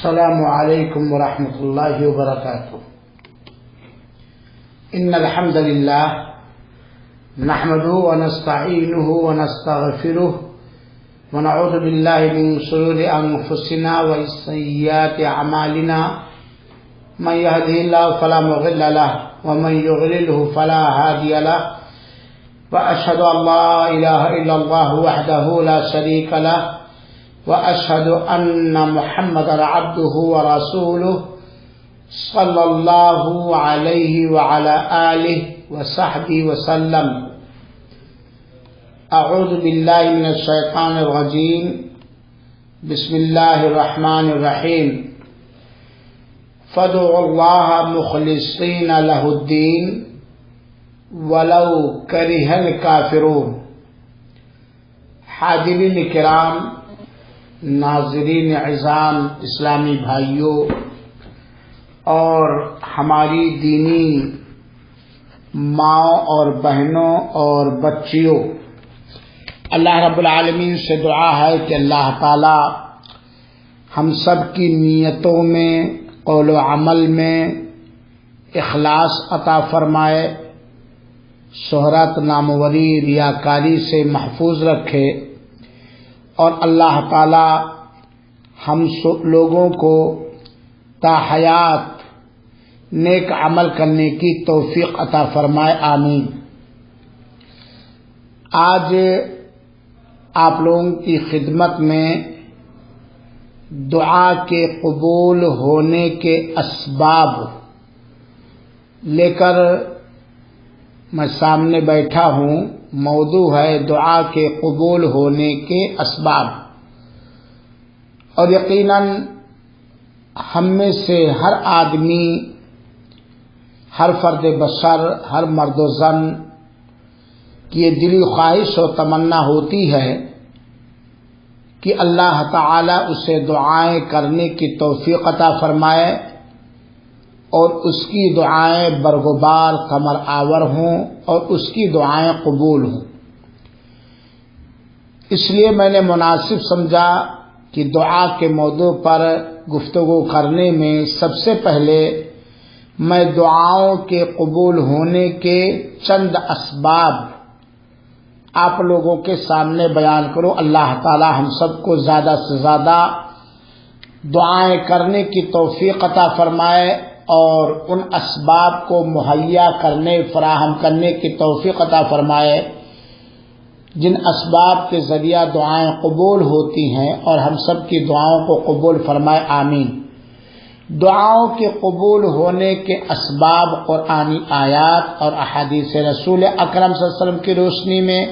السلام علیکم ورحمۃ اللہ وبرکاتہ. ان الحمد للہ نحمده ونستعینه ونستغفره ونعوذ باللہ من شرور انفسنا وسیئات اعمالنا من يهده الله فلا مضل له ومن يضلل فلا هادي له واشهد ان لا اله الا الله وحده لا شريك له واشهد ان محمدا عبده ورسوله صلى الله عليه وعلى آله وصحبه وسلم. اعوذ باللہ من الشیطان الرجیم. بسم اللہ الرحمن الرحیم. فادعوا اللہ مخلصین لہ الدین ولو کرہ الکافرون. حاضرین کرام، ناظرین اعزام، اسلامی بھائیوں اور ہماری دینی ماں اور بہنوں اور بچیوں، اللہ رب العالمین سے دعا ہے کہ اللہ تعالی ہم سب کی نیتوں میں، قول و عمل میں اخلاص عطا فرمائے، شہرت، ناموری، ریاکاری سے محفوظ رکھے، اور اللہ تعالی ہم لوگوں کو تا حیات نیک عمل کرنے کی توفیق عطا فرمائے، آمین. آج آپ لوگوں کی خدمت میں دعا کے قبول ہونے کے اسباب لے کر میں سامنے بیٹھا ہوں. موضوع ہے دعا کے قبول ہونے کے اسباب. اور یقیناً ہم میں سے ہر آدمی، ہر فرد بشر، ہر مرد و زن کی یہ دلی خواہش و تمنا ہوتی ہے کہ اللہ تعالی اسے دعائیں کرنے کی توفیق عطا فرمائے اور اس کی دعائیں برگزار ثمر آور ہوں اور اس کی دعائیں قبول ہوں. اس لیے میں نے مناسب سمجھا کہ دعا کے موضوع پر گفتگو کرنے میں سب سے پہلے میں دعاؤں کے قبول ہونے کے چند اسباب آپ لوگوں کے سامنے بیان کروں. اللہ تعالی ہم سب کو زیادہ سے زیادہ دعائیں کرنے کی توفیق عطا فرمائے اور ان اسباب کو مہیا کرنے، فراہم کرنے کی توفیق عطا فرمائے جن اسباب کے ذریعہ دعائیں قبول ہوتی ہیں، اور ہم سب کی دعاؤں کو قبول فرمائے، آمین. دعاؤں کے قبول ہونے کے اسباب قرآنی آیات اور احادیث رسول اکرم صلی اللہ علیہ وسلم کی روشنی میں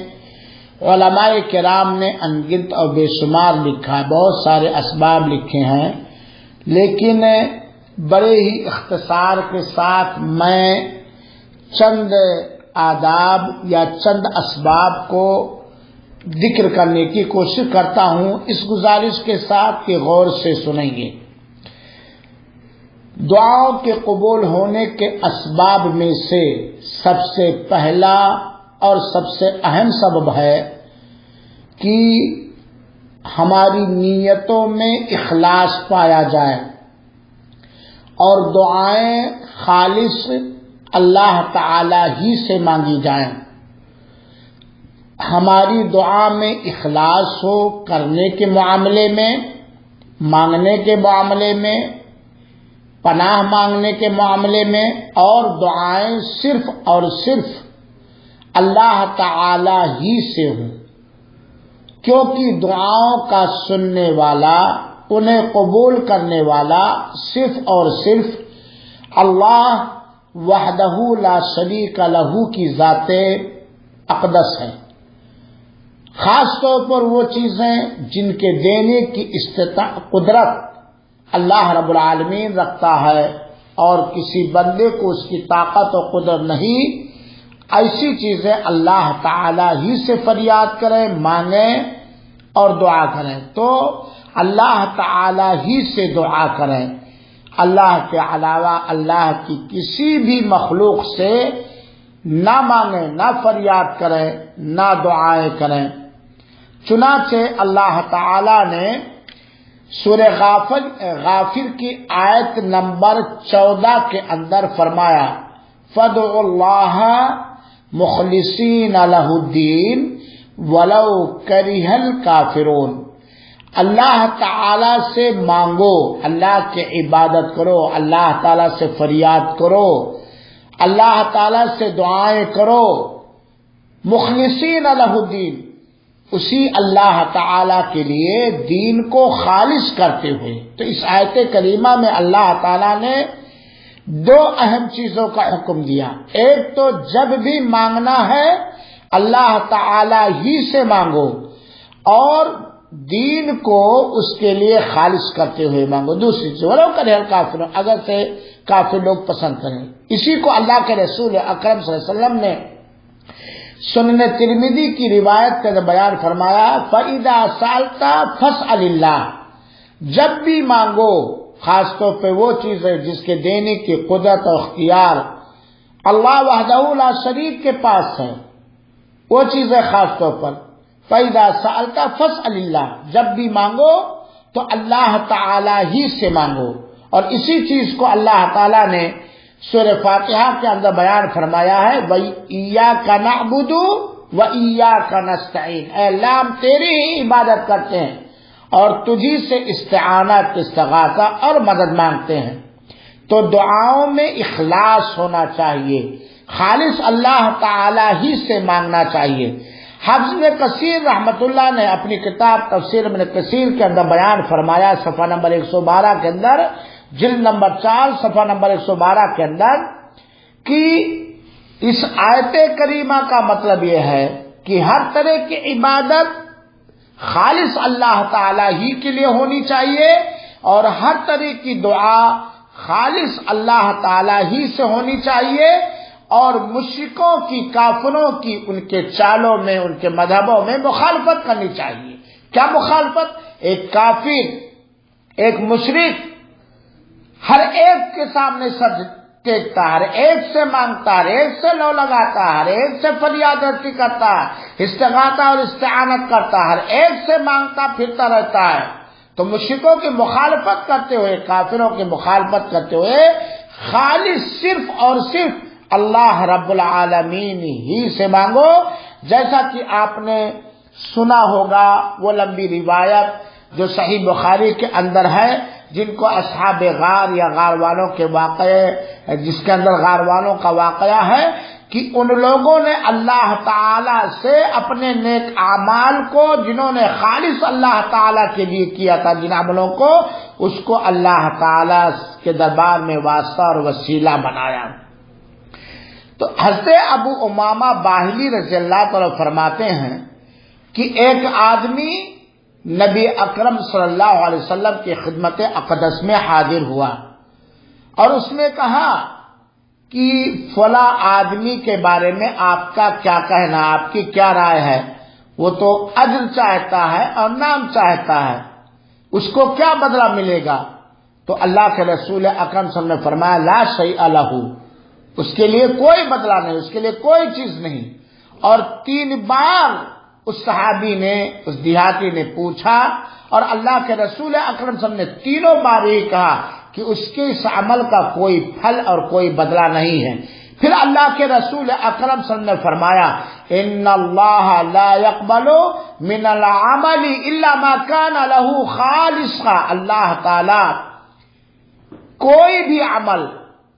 علماء کرام نے انگنت اور بے شمار لکھا ہے. بہت سارے اسباب لکھے ہیں، لیکن بڑے ہی اختصار کے ساتھ میں چند آداب یا چند اسباب کو ذکر کرنے کی کوشش کرتا ہوں، اس گزارش کے ساتھ کہ غور سے سنیں گے. دعاؤں کے قبول ہونے کے اسباب میں سے سب سے پہلا اور سب سے اہم سبب ہے کہ ہماری نیتوں میں اخلاص پایا جائے اور دعائیں خالص اللہ تعالی ہی سے مانگی جائیں. ہماری دعا میں اخلاص ہو، کرنے کے معاملے میں، مانگنے کے معاملے میں، پناہ مانگنے کے معاملے میں، اور دعائیں صرف اور صرف اللہ تعالی ہی سے ہوں، کیونکہ دعاؤں کا سننے والا، انہیں قبول کرنے والا صرف اور صرف اللہ وحدہ لا شریک لہ کی ذات اقدس ہے. خاص طور پر وہ چیزیں جن کے دینے کی قدرت اللہ رب العالمین رکھتا ہے اور کسی بندے کو اس کی طاقت و قدرت نہیں، ایسی چیزیں اللہ تعالی ہی سے فریاد کریں، مانگیں اور دعا کریں. تو اللہ تعالی ہی سے دعا کریں، اللہ کے علاوہ اللہ کی کسی بھی مخلوق سے نہ مانگیں، نہ فریاد کریں، نہ دعائیں کریں. چنانچہ اللہ تعالی نے سورہ غافر کی آیت نمبر 14 کے اندر فرمایا فادعوا اللہ مخلصین لہ الدین ولو کرہ الکافرون، اللہ تعالی سے مانگو، اللہ کی عبادت کرو، اللہ تعالی سے فریاد کرو، اللہ تعالی سے دعائیں کرو، مخلصین لہ الدین، اسی اللہ تعالی کے لیے دین کو خالص کرتے ہوئے۔ تو اس آیت کریمہ میں اللہ تعالی نے دو اہم چیزوں کا حکم دیا۔ ایک تو جب بھی مانگنا ہے اللہ تعالی ہی سے مانگو، اور دین کو اس کے لیے خالص کرتے ہوئے مانگو۔ دوسری چیز ولو کرہ الکافر، اگر سے کافر لوگ پسند کریں۔ اسی کو اللہ کے رسول اکرم صلی اللہ علیہ وسلم نے سنن ترمذی کی روایت کا بیان فرمایا فَإِذَا سَأَلْتَ فَاسْأَلِ اللَّهَ، جب بھی مانگو، خاص طور پہ وہ چیز ہے جس کے دینے کی قدرت اور اختیار اللہ وحدہ لا شریک کے پاس ہے، وہ چیز ہے خاص طور پر فَإِذَا سَأَلْتَ فَاسْأَلِ اللَّهَ، جب بھی مانگو تو اللہ تعالی ہی سے مانگو۔ اور اسی چیز کو اللہ تعالی نے سورہ فاتحہ کے اندر بیان فرمایا ہے وَإِيَّاكَ نَعْبُدُ وَإِيَّاكَ نَسْتَعِينُ، اے اللہ ہم تیری ہی عبادت کرتے ہیں اور تجھی سے استعانت، استغاثہ اور مدد مانگتے ہیں۔ تو دعاؤں میں اخلاص ہونا چاہیے، خالص اللہ تعالی ہی سے مانگنا چاہیے۔ حافظ ابن کثیر رحمۃ اللہ نے اپنی کتاب تفسیر ابن کثیر کے اندر بیان فرمایا صفحہ نمبر 112 کے اندر، جلد نمبر 4 صفحہ نمبر 112 کے اندر، کہ اس آیت کریمہ کا مطلب یہ ہے کہ ہر طرح کی عبادت خالص اللہ تعالی ہی کے لیے ہونی چاہیے، اور ہر طرح کی دعا خالص اللہ تعالی ہی سے ہونی چاہیے، اور مشرکوں کی، کافروں کی، ان کے چالوں میں، ان کے مذہبوں میں مخالفت کرنی چاہیے۔ کیا مخالفت؟ ایک کافر، ایک مشرک ہر ایک کے سامنے سر ٹیکتا ہے، ہر ایک سے مانگتا ہے، ہر ایک سے لو لگاتا ہے، ہر ایک سے فریاد رسی کرتا ہے، استغاثہ اور استعانت کرتا ہے، ہر ایک سے مانگتا پھرتا رہتا ہے۔ تو مشرکوں کی مخالفت کرتے ہوئے، کافروں کی مخالفت کرتے ہوئے خالص صرف اور صرف اللہ رب العالمین ہی سے مانگو۔ جیسا کہ آپ نے سنا ہوگا وہ لمبی روایت جو صحیح بخاری کے اندر ہے، جن کو اصحاب غار یا غار والوں کے واقعے، جس کے اندر غار والوں کا واقعہ ہے کہ ان لوگوں نے اللہ تعالی سے اپنے نیک اعمال کو، جنہوں نے خالص اللہ تعالی کے لیے کیا تھا جن عملوں کو، اس کو اللہ تعالی کے دربار میں واسطہ اور وسیلہ بنایا۔ تو حضرت ابو امامہ باہلی رضی اللہ تعالی فرماتے ہیں کہ ایک آدمی نبی اکرم صلی اللہ علیہ وسلم کی خدمت اقدس میں حاضر ہوا، اور اس نے کہا کہ فلاں آدمی کے بارے میں آپ کا کیا کہنا، آپ کی کیا رائے ہے؟ وہ تو اجر چاہتا ہے اور نام چاہتا ہے، اس کو کیا بدلہ ملے گا؟ تو اللہ کے رسول اکرم صلی اللہ علیہ وسلم نے فرمایا لا شیء لہ، اس کے لیے کوئی بدلہ نہیں، اس کے لیے کوئی چیز نہیں۔ اور 3 بار اس صحابی نے، اس دیہاتی نے پوچھا، اور اللہ کے رسول اکرم صلی اللہ علیہ وسلم نے 3 بار یہ کہا کہ اس کے اس عمل کا کوئی پھل اور کوئی بدلہ نہیں ہے۔ پھر اللہ کے رسول اکرم صلی اللہ علیہ وسلم نے فرمایا ان اللہ لا يقبل من العمل الا ما كان له خالصا، اللہ تعالی کوئی بھی عمل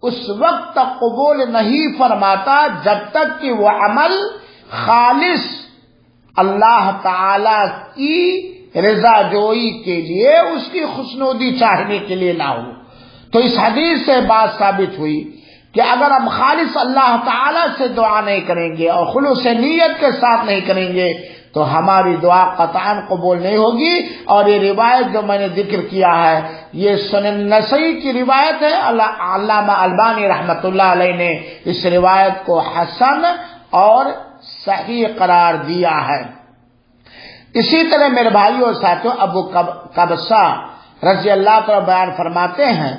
اس وقت تک قبول نہیں فرماتا جب تک کہ وہ عمل خالص اللہ تعالی کی رضا جوئی کے لیے، اس کی خوشنودی چاہنے کے لیے نہ ہو۔ تو اس حدیث سے بات ثابت ہوئی کہ اگر ہم خالص اللہ تعالی سے دعا نہیں کریں گے اور خلوص نیت کے ساتھ نہیں کریں گے تو ہماری دعا قطعاً قبول نہیں ہوگی۔ اور یہ روایت جو میں نے ذکر کیا ہے یہ سنن نسائی کی روایت ہے۔ علامہ البانی رحمۃ اللہ علیہ نے اس روایت کو حسن اور صحیح قرار دیا ہے۔ اسی طرح میرے بھائیوں اور ساتھیوں ابو قبصہ رضی اللہ تعالیٰ بیان فرماتے ہیں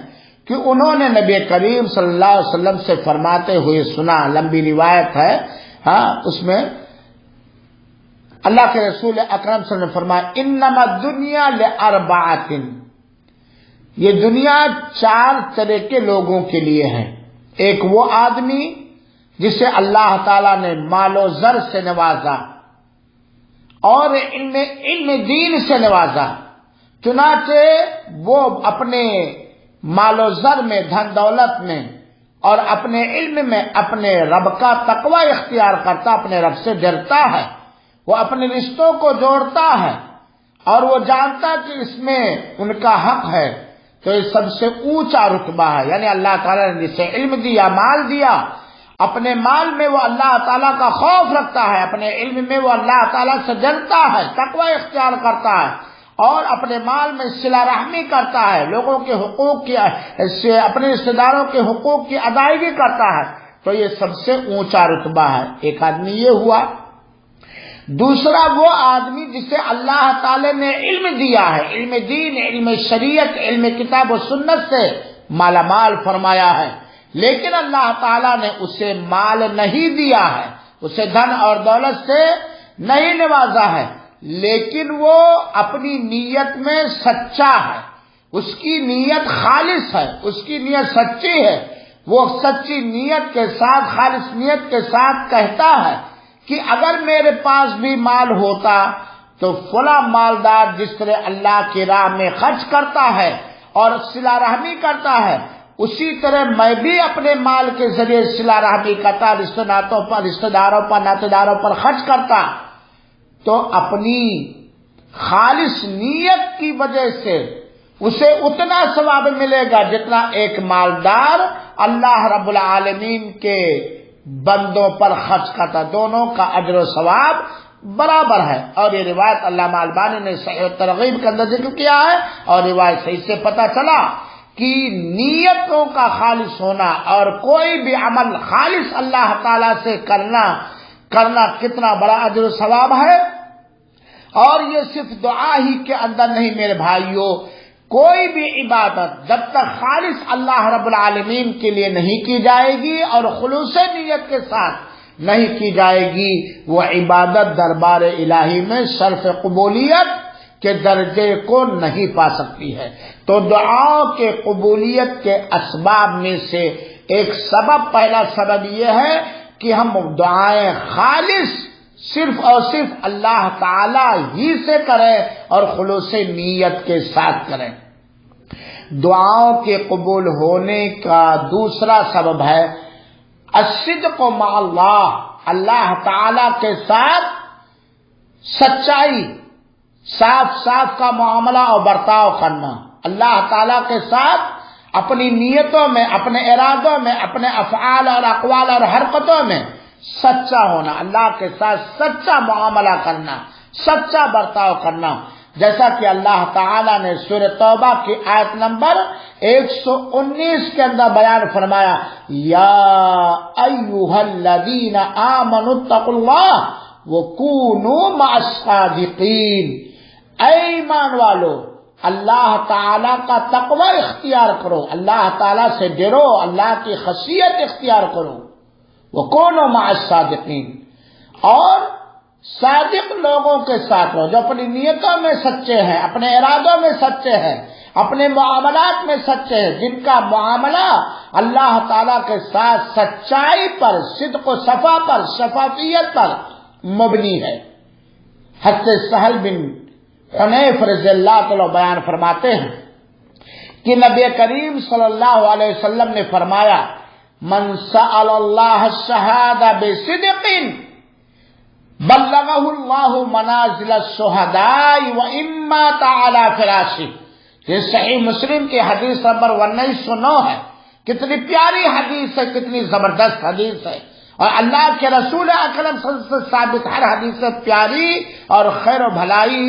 کہ انہوں نے نبی کریم صلی اللہ علیہ وسلم سے فرماتے ہوئے سنا، لمبی روایت ہے، اس میں اللہ کے رسول اکرم صلی اللہ علیہ وسلم نے فرمایا انما الدنیا لاربعۃ، یہ دنیا 4 طرح کے لوگوں کے لیے ہے۔ ایک وہ آدمی جسے اللہ تعالیٰ نے مال و زر سے نوازا اور علم دین سے نوازا، چنانچہ وہ اپنے مال و زر میں، دھن دولت میں اور اپنے علم میں اپنے رب کا تقوی اختیار کرتا، اپنے رب سے ڈرتا ہے، وہ اپنے رشتوں کو جوڑتا ہے اور وہ جانتا کہ اس میں ان کا حق ہے، تو یہ سب سے اونچا رتبہ ہے۔ یعنی اللہ تعالیٰ نے جسے علم دیا، مال دیا، اپنے مال میں وہ اللہ تعالیٰ کا خوف رکھتا ہے، اپنے علم میں وہ اللہ تعالیٰ سے ڈرتا ہے، تقوی اختیار کرتا ہے، اور اپنے مال میں صلہ رحمی کرتا ہے، لوگوں کے حقوق کی، اپنے رشتہ داروں کے حقوق کی ادائیگی کرتا ہے، تو یہ سب سے اونچا رتبہ ہے۔ ایک آدمی یہ ہوا۔ دوسرا وہ آدمی جسے اللہ تعالی نے علم دیا ہے، علم دین، علم شریعت، علم کتاب و سنت سے مالا مال فرمایا ہے، لیکن اللہ تعالیٰ نے اسے مال نہیں دیا ہے، اسے دھن اور دولت سے نہیں نوازا ہے، لیکن وہ اپنی نیت میں سچا ہے، اس کی نیت خالص ہے، اس کی نیت سچی ہے، وہ سچی نیت کے ساتھ، خالص نیت کے ساتھ کہتا ہے کہ اگر میرے پاس بھی مال ہوتا تو فلاں مالدار جس طرح اللہ کی راہ میں خرچ کرتا ہے اور صلہ رحمی کرتا ہے، اسی طرح میں بھی اپنے مال کے ذریعے صلہ رحمی کرتا، رشتہ داروں پر، ناطے داروں پر خرچ کرتا، تو اپنی خالص نیت کی وجہ سے اسے اتنا ثواب ملے گا جتنا ایک مالدار اللہ رب العالمین کے بندوں پر خرچ کرتا، دونوں کا اجر و ثواب برابر ہے۔ اور یہ روایت علامہ البانی نے صحیح ترغیب کے اندر ذکر کیا ہے، اور روایت صحیح سے پتہ چلا کہ نیتوں کا خالص ہونا اور کوئی بھی عمل خالص اللہ تعالی سے کرنا کتنا بڑا اجر و ثواب ہے۔ اور یہ صرف دعا ہی کے اندر نہیں میرے بھائیوں، کوئی بھی عبادت جب تک خالص اللہ رب العالمین کے لیے نہیں کی جائے گی اور خلوص نیت کے ساتھ نہیں کی جائے گی، وہ عبادت دربار الہی میں شرف قبولیت کے درجے کو نہیں پا سکتی ہے۔ تو دعاؤں کے قبولیت کے اسباب میں سے ایک سبب، پہلا سبب یہ ہے کہ ہم دعائیں خالص صرف اور صرف اللہ تعالی ہی سے کریں اور خلوص نیت کے ساتھ کریں۔ دعاؤں کے قبول ہونے کا دوسرا سبب ہے الصدق مع اللہ، اللہ تعالی کے ساتھ سچائی، صاف کا معاملہ اور برتاؤ کرنا، اللہ تعالی کے ساتھ اپنی نیتوں میں، اپنے ارادوں میں، اپنے افعال اور اقوال اور حرکتوں میں سچا ہونا، اللہ کے ساتھ سچا معاملہ کرنا، سچا برتاؤ کرنا، جیسا کہ اللہ تعالی نے سورہ توبہ کی آیت نمبر 119 کے اندر بیان فرمایا، یا ایھا الذین آمنوا اتقوا اللہ وکونوا مع الصادقین، اے ایمان والو اللہ تعالی کا تقوی اختیار کرو، اللہ تعالی سے ڈرو، اللہ کی خشیت اختیار کرو، وَكُونُوا مَعَ الصَّادِقِينَ، اور صادق لوگوں کے ساتھ رہو جو اپنی نیتوں میں سچے ہیں، اپنے ارادوں میں سچے ہیں، اپنے معاملات میں سچے ہیں، جن کا معاملہ اللہ تعالیٰ کے ساتھ سچائی پر، صدق و صفا پر، شفافیت پر مبنی ہے۔ حضرت سہل بن حنیف رضی اللہ تعالیٰ بیان فرماتے ہیں کہ نبی کریم صلی اللہ علیہ وسلم نے فرمایا، من سأل اللہ الشہادہ بصدق بلغہ اللہ منازل الشہداء وإن مات علی فراشہ، یہ صحیح مسلم کی حدیث نمبر 1909 ہے۔ کتنی پیاری حدیث ہے، کتنی زبردست حدیث ہے، اور اللہ کے رسول اکرم صلی اللہ علیہ وسلم سے ثابت ہر حدیث پیاری اور خیر و بھلائی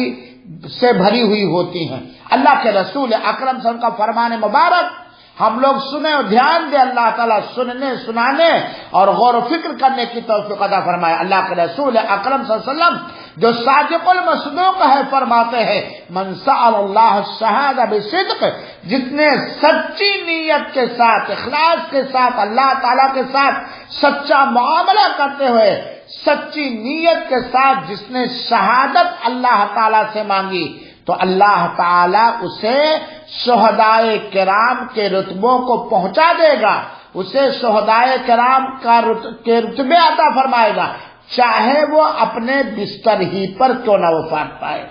سے بھری ہوئی ہوتی ہیں۔ اللہ کے رسول اکرم صلی اللہ علیہ وسلم کا فرمان مبارک ہم لوگ سنیں اور دھیان دیں، اللہ تعالیٰ سننے، سنانے اور غور و فکر کرنے کی توفیق عطا فرمائے۔ اللہ کے رسول اکرم صلی اللہ علیہ وسلم جو صادق المصدوق ہے فرماتے ہیں، من سأل اللہ الشہادہ بصدق، جس نے سچی نیت کے ساتھ، اخلاص کے ساتھ، اللہ تعالیٰ کے ساتھ سچا معاملہ کرتے ہوئے سچی نیت کے ساتھ جس نے شہادت اللہ تعالی سے مانگی تو اللہ تعالی اسے شہدائے کرام کے رتبوں کو پہنچا دے گا، اسے شہدائے کرام کے رتبے عطا فرمائے گا، چاہے وہ اپنے بستر ہی پر کیوں نہ وفات پائے۔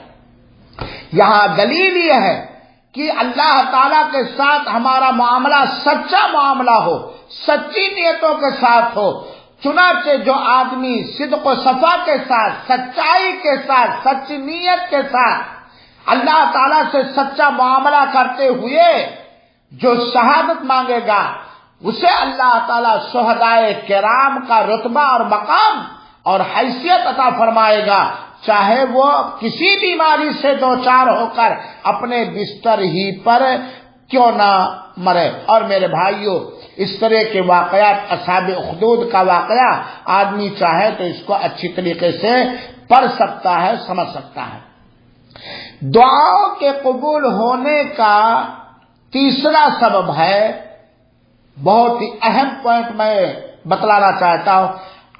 یہاں دلیل یہ ہے کہ اللہ تعالیٰ کے ساتھ ہمارا معاملہ سچا معاملہ ہو، سچی نیتوں کے ساتھ ہو۔ چنانچہ جو آدمی صدق و صفا کے ساتھ، سچائی کے ساتھ، سچی نیت کے ساتھ اللہ تعالیٰ سے سچا معاملہ کرتے ہوئے جو شہادت مانگے گا اسے اللہ تعالیٰ شہدائے کرام کا رتبہ اور مقام اور حیثیت عطا فرمائے گا، چاہے وہ کسی بیماری سے دوچار ہو کر اپنے بستر ہی پر کیوں نہ مرے۔ اور میرے بھائیوں، اس طرح کے واقعات، اصحاب اخدود کا واقعہ آدمی چاہے تو اس کو اچھی طریقے سے پڑھ سکتا ہے، سمجھ سکتا ہے۔ دعاؤں کے قبول ہونے کا تیسرا سبب ہے، بہت ہی اہم پوائنٹ میں بتلانا چاہتا ہوں،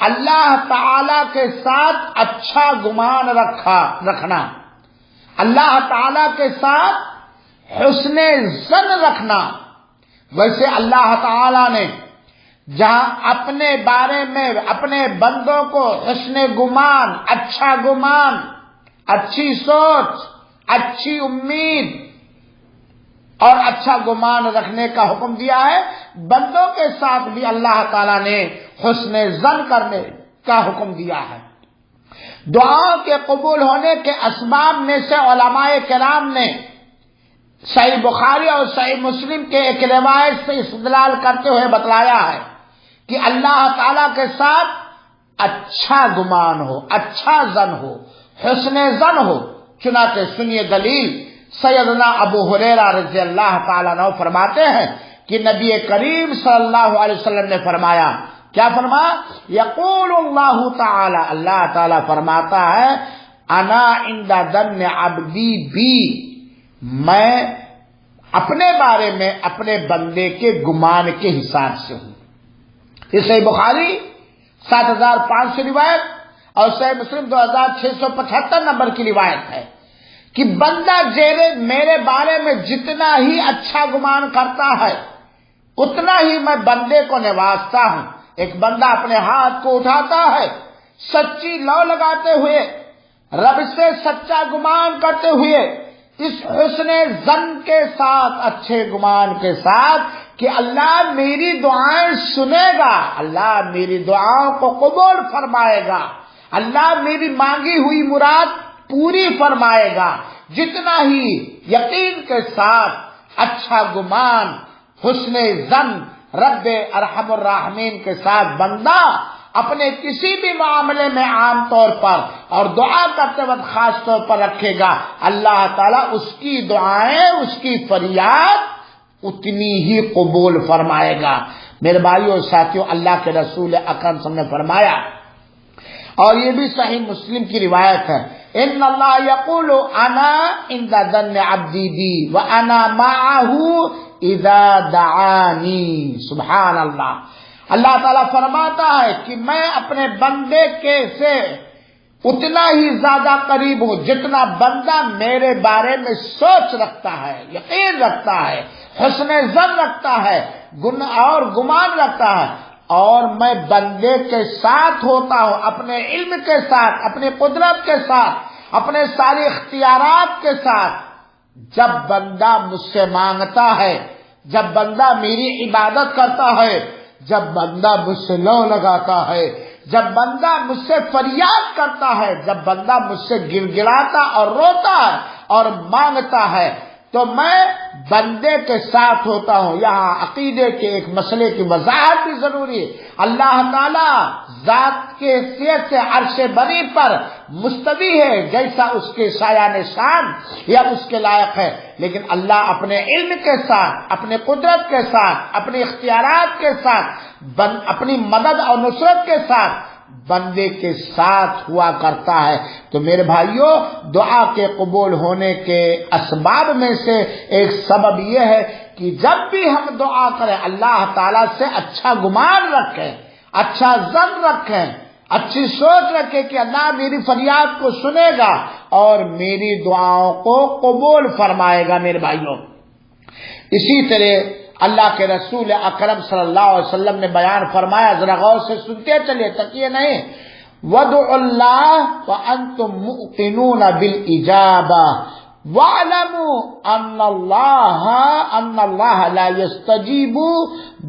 اللہ تعالی کے ساتھ اچھا گمان رکھنا، اللہ تعالی کے ساتھ حسن ظن رکھنا۔ ویسے اللہ تعالی نے جہاں اپنے بارے میں اپنے بندوں کو حسن گمان، اچھا گمان، اچھی سوچ، اچھی امید اور اچھا گمان رکھنے کا حکم دیا ہے، بندوں کے ساتھ بھی اللہ تعالیٰ نے حسن ظن کرنے کا حکم دیا ہے۔ دعا کے قبول ہونے کے اسباب میں سے علماء کرام نے صحیح بخاری اور صحیح مسلم کے ایک روایت سے استدلال کرتے ہوئے بتلایا ہے کہ اللہ تعالیٰ کے ساتھ اچھا گمان ہو، اچھا ظن ہو، حسن ظن ہو۔ چنانچہ سنیے دلیل، سیدنا ابو ہریرہ رضی اللہ تعالیٰ عنہ فرماتے ہیں کہ نبی کریم صلی اللہ علیہ وسلم نے فرمایا، کیا فرمایا؟ یقول اللہ تعالی، اللہ تعالیٰ فرماتا ہے، انا عند ظن عبدی بی، میں اپنے بارے میں اپنے بندے کے گمان کے حساب سے ہوں۔ یہ صحیح بخاری 7500 روایت اور صحیح مسلم 2675 نمبر کی روایت ہے کہ بندہ میرے بارے میں جتنا ہی اچھا گمان کرتا ہے اتنا ہی میں بندے کو نوازتا ہوں۔ ایک بندہ اپنے ہاتھ کو اٹھاتا ہے سچی لو لگاتے ہوئے، رب سے سچا گمان کرتے ہوئے، اس حسن ظن کے ساتھ، اچھے گمان کے ساتھ کہ اللہ میری دعائیں سنے گا، اللہ میری دعاؤں کو قبول فرمائے گا، اللہ میری مانگی ہوئی مراد پوری فرمائے گا۔ جتنا ہی یقین کے ساتھ اچھا گمان، حسن ظن رب ارحم الراحمین کے ساتھ بندہ اپنے کسی بھی معاملے میں عام طور پر اور دعا کرتے وقت خاص طور پر رکھے گا، اللہ تعالیٰ اس کی دعائیں، اس کی فریاد اتنی ہی قبول فرمائے گا۔ میرے بھائیو اور ساتھیو، اللہ کے رسول اکرم صلی اللہ علیہ وسلم نے فرمایا، اور یہ بھی صحیح مسلم کی روایت ہے، ان اللہ یقول انا عند ظن عبدی بی وانا معه اذا دعانی۔ سبحان اللہ، اللہ تعالیٰ فرماتا ہے کہ میں اپنے بندے کے سے اتنا ہی زیادہ قریب ہوں جتنا بندہ میرے بارے میں سوچ رکھتا ہے، یقین رکھتا ہے، حسن ظن رکھتا ہے اور گمان رکھتا ہے، اور میں بندے کے ساتھ ہوتا ہوں، اپنے علم کے ساتھ، اپنی قدرت کے ساتھ، اپنے سارے اختیارات کے ساتھ۔ جب بندہ مجھ سے مانگتا ہے، جب بندہ میری عبادت کرتا ہے، جب بندہ مجھ سے لو لگاتا ہے، جب بندہ مجھ سے فریاد کرتا ہے، جب بندہ مجھ سے گر گراتا اور روتا ہے اور مانگتا ہے، تو میں بندے کے ساتھ ہوتا ہوں۔ یہاں عقیدے کے ایک مسئلے کی وضاحت بھی ضروری ہے۔ اللہ تعالیٰ ذات کے حیثیت سے عرش بری پر مستوی ہے، جیسا اس کے سایہ نشان یا اس کے لائق ہے، لیکن اللہ اپنے علم کے ساتھ، اپنے قدرت کے ساتھ، اپنے اختیارات کے ساتھ، اپنی مدد اور نصرت کے ساتھ بندے کے ساتھ ہوا کرتا ہے۔ تو میرے بھائیوں، دعا کے قبول ہونے کے اسباب میں سے ایک سبب یہ ہے کہ جب بھی ہم دعا کریں اللہ تعالیٰ سے اچھا گمان رکھیں، اچھا ظن رکھیں، اچھی سوچ رکھے کہ اللہ میری فریاد کو سنے گا اور میری دعاؤں کو قبول فرمائے گا. میرے بھائیوں، اسی طرح اللہ کے رسول اکرم صلی اللہ علیہ وسلم نے بیان فرمایا، ذرا غور سے سنتے چلیے، تکیے نہیں. وَادْعُوا اللَّهَ وَأَنْتُمْ مُؤْقِنُونَ بِالْإِجَابَةِ وَاعْلَمُوا أَنَّ اللَّهَ لَا يَسْتَجِيبُ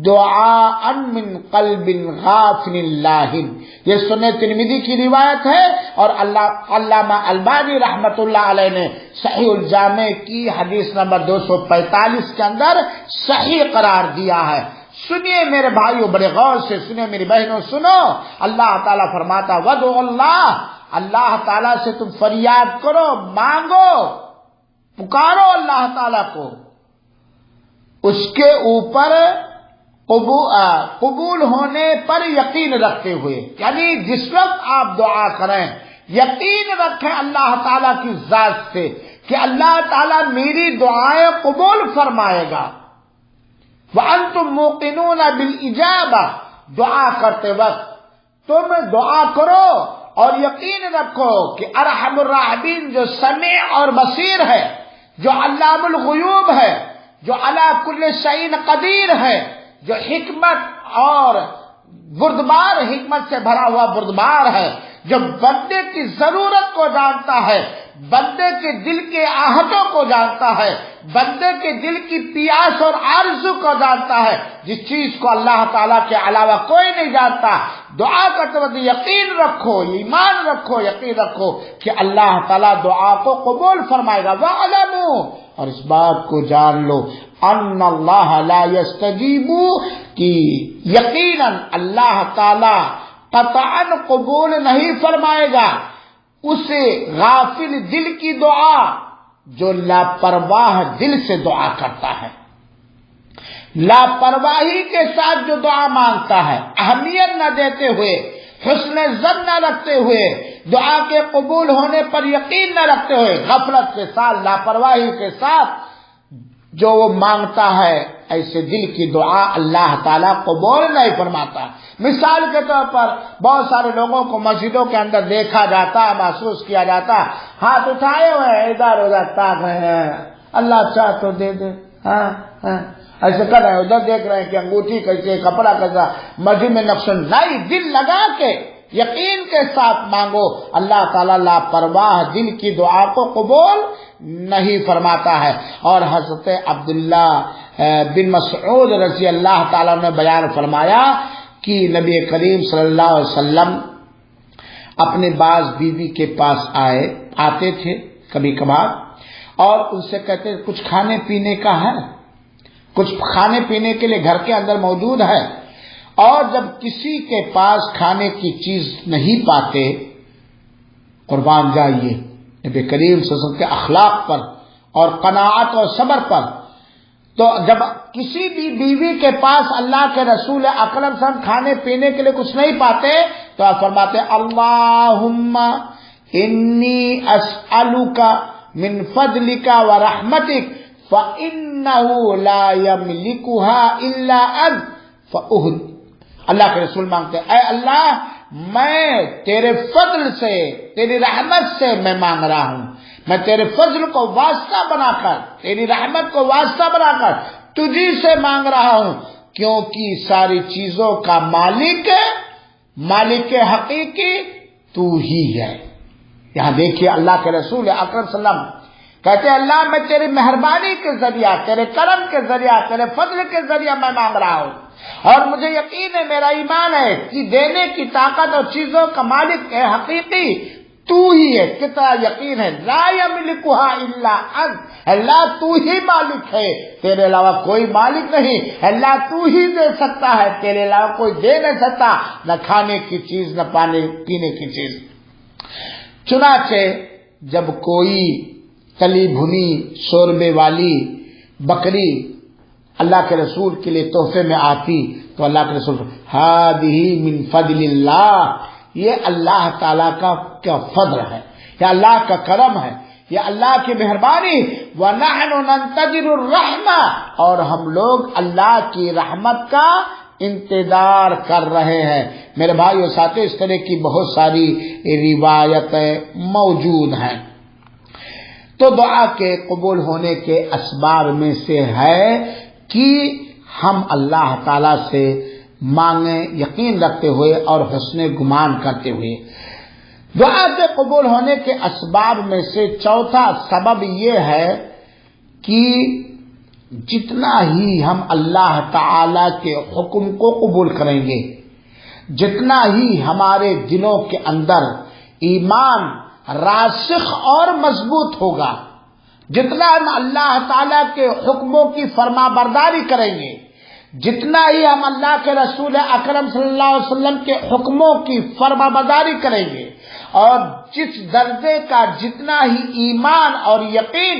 دُعَاءً مِّن قَلْبٍ غَافِلٍ لَاهٍ. یہ سنن ترمذی کی روایت ہے اور علامہ البانی رحمت اللہ علیہ نے صحیح الجامع کی حدیث نمبر 245 کے اندر صحیح قرار دیا ہے. سنیے میرے بھائیوں، بڑے غور سے سنیے، میری بہنوں سنو. اللہ تعالیٰ فرماتا وَادْعُوا اللَّهَ، اللہ تعالیٰ سے تم فریاد کرو، مانگو، پکارو اللہ تعالیٰ کو، اس کے اوپر قبول ہونے پر یقین رکھتے ہوئے. یعنی جس وقت آپ دعا کریں یقین رکھیں اللہ تعالیٰ کی ذات سے کہ اللہ تعالیٰ میری دعائیں قبول فرمائے گا. وَأَنْتُمْ مُوقِنُونَ بِالْإِجَابَةِ، دعا کرتے وقت تم دعا کرو اور یقین رکھو کہ ارحم الراحمین جو سمیع اور بصیر ہے، جو علام الغیوب ہے، جو علی کل شیء قدیر ہے، جو حکمت اور بردبار، حکمت سے بھرا ہوا بردبار ہے، جو بندے کی ضرورت کو جانتا ہے، بندے کے دل کے آہتوں کو جانتا ہے، بندے کے دل کی پیاس اور آرزو کو جانتا ہے، جس چیز کو اللہ تعالیٰ کے علاوہ کوئی نہیں جانتا. دعا کرتے وقت یقین رکھو، ایمان رکھو، یقین رکھو کہ اللہ تعالیٰ دعا کو قبول فرمائے گا. وَاعْلَمُوا، اور اس بات کو جان لو، ان اللہ لا یستجیب، کہ یقیناً اللہ تعالیٰ قطعاً قبول نہیں فرمائے گا اسے غافل دل کی دعا جو لاپرواہ دل سے دعا کرتا ہے، لاپرواہی کے ساتھ جو دعا مانگتا ہے، اہمیت نہ دیتے ہوئے، حسن ظن نہ رکھتے ہوئے، دعا کے قبول ہونے پر یقین نہ رکھتے ہوئے، غفلت کے ساتھ، لاپرواہی کے ساتھ جو وہ مانگتا ہے، ایسے دل کی دعا اللہ تعالیٰ قبول نہیں فرماتا. مثال کے طور پر بہت سارے لوگوں کو مسجدوں کے اندر دیکھا جاتا ہے، محسوس کیا جاتا ہے، ہاتھ اٹھائے ہوئے ہیں، ادھر ادھر تاک رہے ہیں، اللہ چاہ تو دے دے، ایسے کر رہے ہیں، ادھر دیکھ رہے ہیں کہ انگوٹھی کیسے، کپڑا کیسا، مسجد میں نقش نہیں. دل لگا کے یقین کے ساتھ مانگو، اللہ تعالیٰ لاپرواہ دل کی دعا کو قبول نہیں فرماتا ہے. اور حضرت عبداللہ بن مسعود رضی اللہ تعالیٰ نے بیان فرمایا کہ نبی کریم صلی اللہ علیہ وسلم اپنے بعض بیوی کے پاس آتے تھے کبھی کبھار، اور ان سے کہتے کچھ کھانے پینے کا ہے، کچھ کھانے پینے کے لیے گھر کے اندر موجود ہے. اور جب کسی کے پاس کھانے کی چیز نہیں پاتے، قربان جائیے نبی کریم صلی اللہ علیہ وسلم کے اخلاق پر اور قناعت اور صبر پر، تو جب کسی بھی بیوی کے پاس اللہ کے رسول اکرم صلی اللہ علیہ وسلم کھانے پینے کے لیے کچھ نہیں پاتے تو آپ فرماتے اللہم انی اسألک من فضلک ورحمتک فإنہ لا یملکها الا انت فأہد. اللہ کے رسول مانگتے اے اللہ میں تیرے فضل سے، تیری رحمت سے میں مانگ رہا ہوں، میں تیرے فضل کو واسطہ بنا کر، تیری رحمت کو واسطہ بنا کر تجھی سے مانگ رہا ہوں، کیونکہ ساری چیزوں کا مالک حقیقی تو ہی ہے. یہاں دیکھیے اللہ کے رسول اکرم صلی اللہ علیہ وسلم کہتے اللہ میں تیری مہربانی کے ذریعہ، تیرے کرم کے ذریعہ، تیرے فضل کے ذریعہ میں مانگ رہا ہوں، اور مجھے یقین ہے، میرا ایمان ہے کہ دینے کی طاقت اور چیزوں کا مالک ہے حقیقی تو ہی ہے. کتنا یقین ہے، لا یملکها الا انت، اللہ تو ہی مالک ہے، تیرے علاوہ کوئی مالک نہیں، اللہ تو ہی دے سکتا ہے، تیرے علاوہ کوئی دے نہیں سکتا، نہ کھانے کی چیز نہ پینے کی چیز. چنانچہ جب کوئی تلی بھنی شوربے والی بکری اللہ کے رسول کے لیے تحفے میں آتی تو اللہ کے رسول ہذہ من فضل اللہ، یہ اللہ تعالیٰ کا کیا فضل ہے، یہ اللہ کا کرم ہے، یہ اللہ کی مہربانی. وَنَحْنُ نَنْتَظِرُ الرَّحْمَةَ، اور ہم لوگ اللہ کی رحمت کا انتظار کر رہے ہیں۔ میرے بھائیو ساتھیو، اس طرح کی بہت ساری روایتیں موجود ہیں۔ تو دعا کے قبول ہونے کے اسباب میں سے ہے کہ ہم اللہ تعالی سے مانگیں یقین رکھتے ہوئے اور حسن گمان کرتے ہوئے۔ دعا کے قبول ہونے کے اسباب میں سے چوتھا سبب یہ ہے کہ جتنا ہی ہم اللہ تعالی کے حکم کو قبول کریں گے، جتنا ہی ہمارے دلوں کے اندر ایمان راسخ اور مضبوط ہوگا، جتنا ہم اللہ تعالی کے حکموں کی فرما برداری کریں گے، جتنا ہی ہم اللہ کے رسول اکرم صلی اللہ علیہ وسلم کے حکموں کی فرما برداری کریں گے، اور جس درجے کا جتنا ہی ایمان اور یقین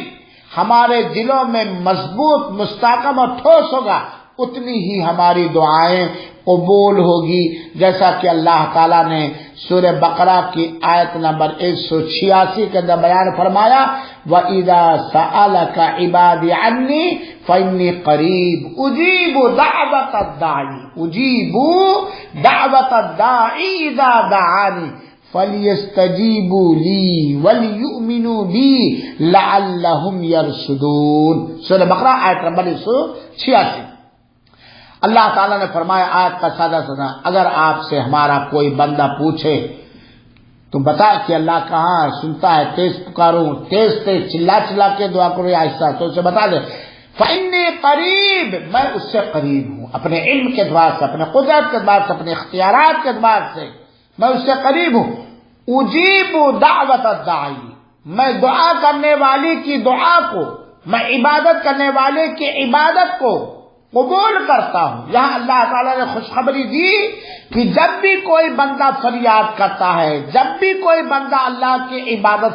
ہمارے دلوں میں مضبوط، مستحکم اور ٹھوس ہوگا، اتنی ہی ہماری دعائیں قبول ہوگی، جیسا کہ اللہ تعالیٰ نے سورہ بقرہ کی آیت نمبر 186 کے اندر بیان فرمایا، وَإِذَا سَأَلَكَ عِبَادِي عَنِّي فَإِنِّي قَرِيبٌ أُجِيبُ دَعْوَةَ الدَّاعِ إِذَا دَعَانِ فَلْيَسْتَجِيبُوا لِي وَلْيُؤْمِنُوا بِي لَعَلَّهُمْ يَرْشُدُونَ۔ سورہ بقرہ آیت نمبر 186۔ اللہ تعالیٰ نے فرمایا، آیت کا سادہ سادہ، اگر آپ سے ہمارا کوئی بندہ پوچھے تو بتا کہ اللہ کہاں سنتا ہے، تیز پکاروں، تیز تیز چلا چلا کے دعا کرو یا آہستہ، تو اسے بتا دے فَإِنِّي قریب، میں اس سے قریب ہوں، اپنے علم کے اعتبار سے، اپنے قدرت کے اعتبار سے، اپنے اختیارات کے اعتبار سے میں اس سے قریب ہوں۔ اجیب دعوت الداعی، میں دعا کرنے والی کی دعا کو، میں عبادت کرنے والے کی عبادت کو قبول کرتا ہوں۔ یہاں اللہ تعالیٰ نے خوشخبری دی کہ جب بھی کوئی بندہ فریاد کرتا ہے، جب بھی کوئی بندہ اللہ کی عبادت